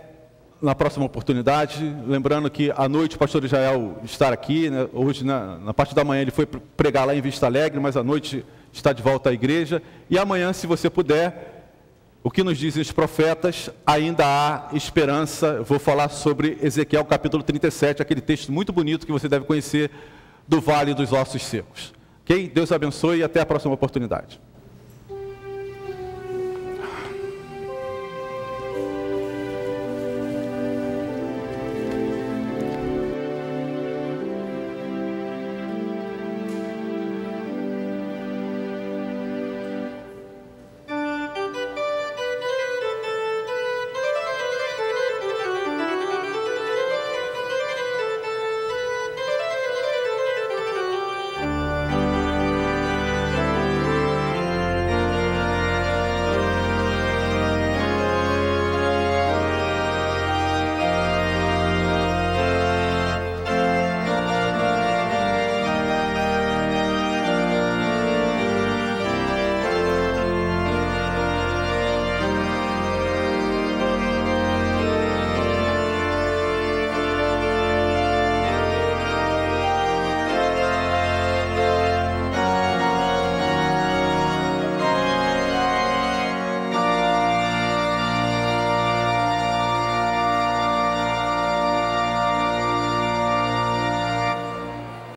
na próxima oportunidade. Lembrando que à noite o pastor Israel está aqui, né? Hoje na parte da manhã ele foi pregar lá em Vista Alegre, mas à noite está de volta à igreja. E amanhã, se você puder, o que nos dizem os profetas, ainda há esperança. Eu vou falar sobre Ezequiel capítulo 37, aquele texto muito bonito que você deve conhecer, do Vale dos Ossos Secos. Ok? Deus abençoe e até a próxima oportunidade.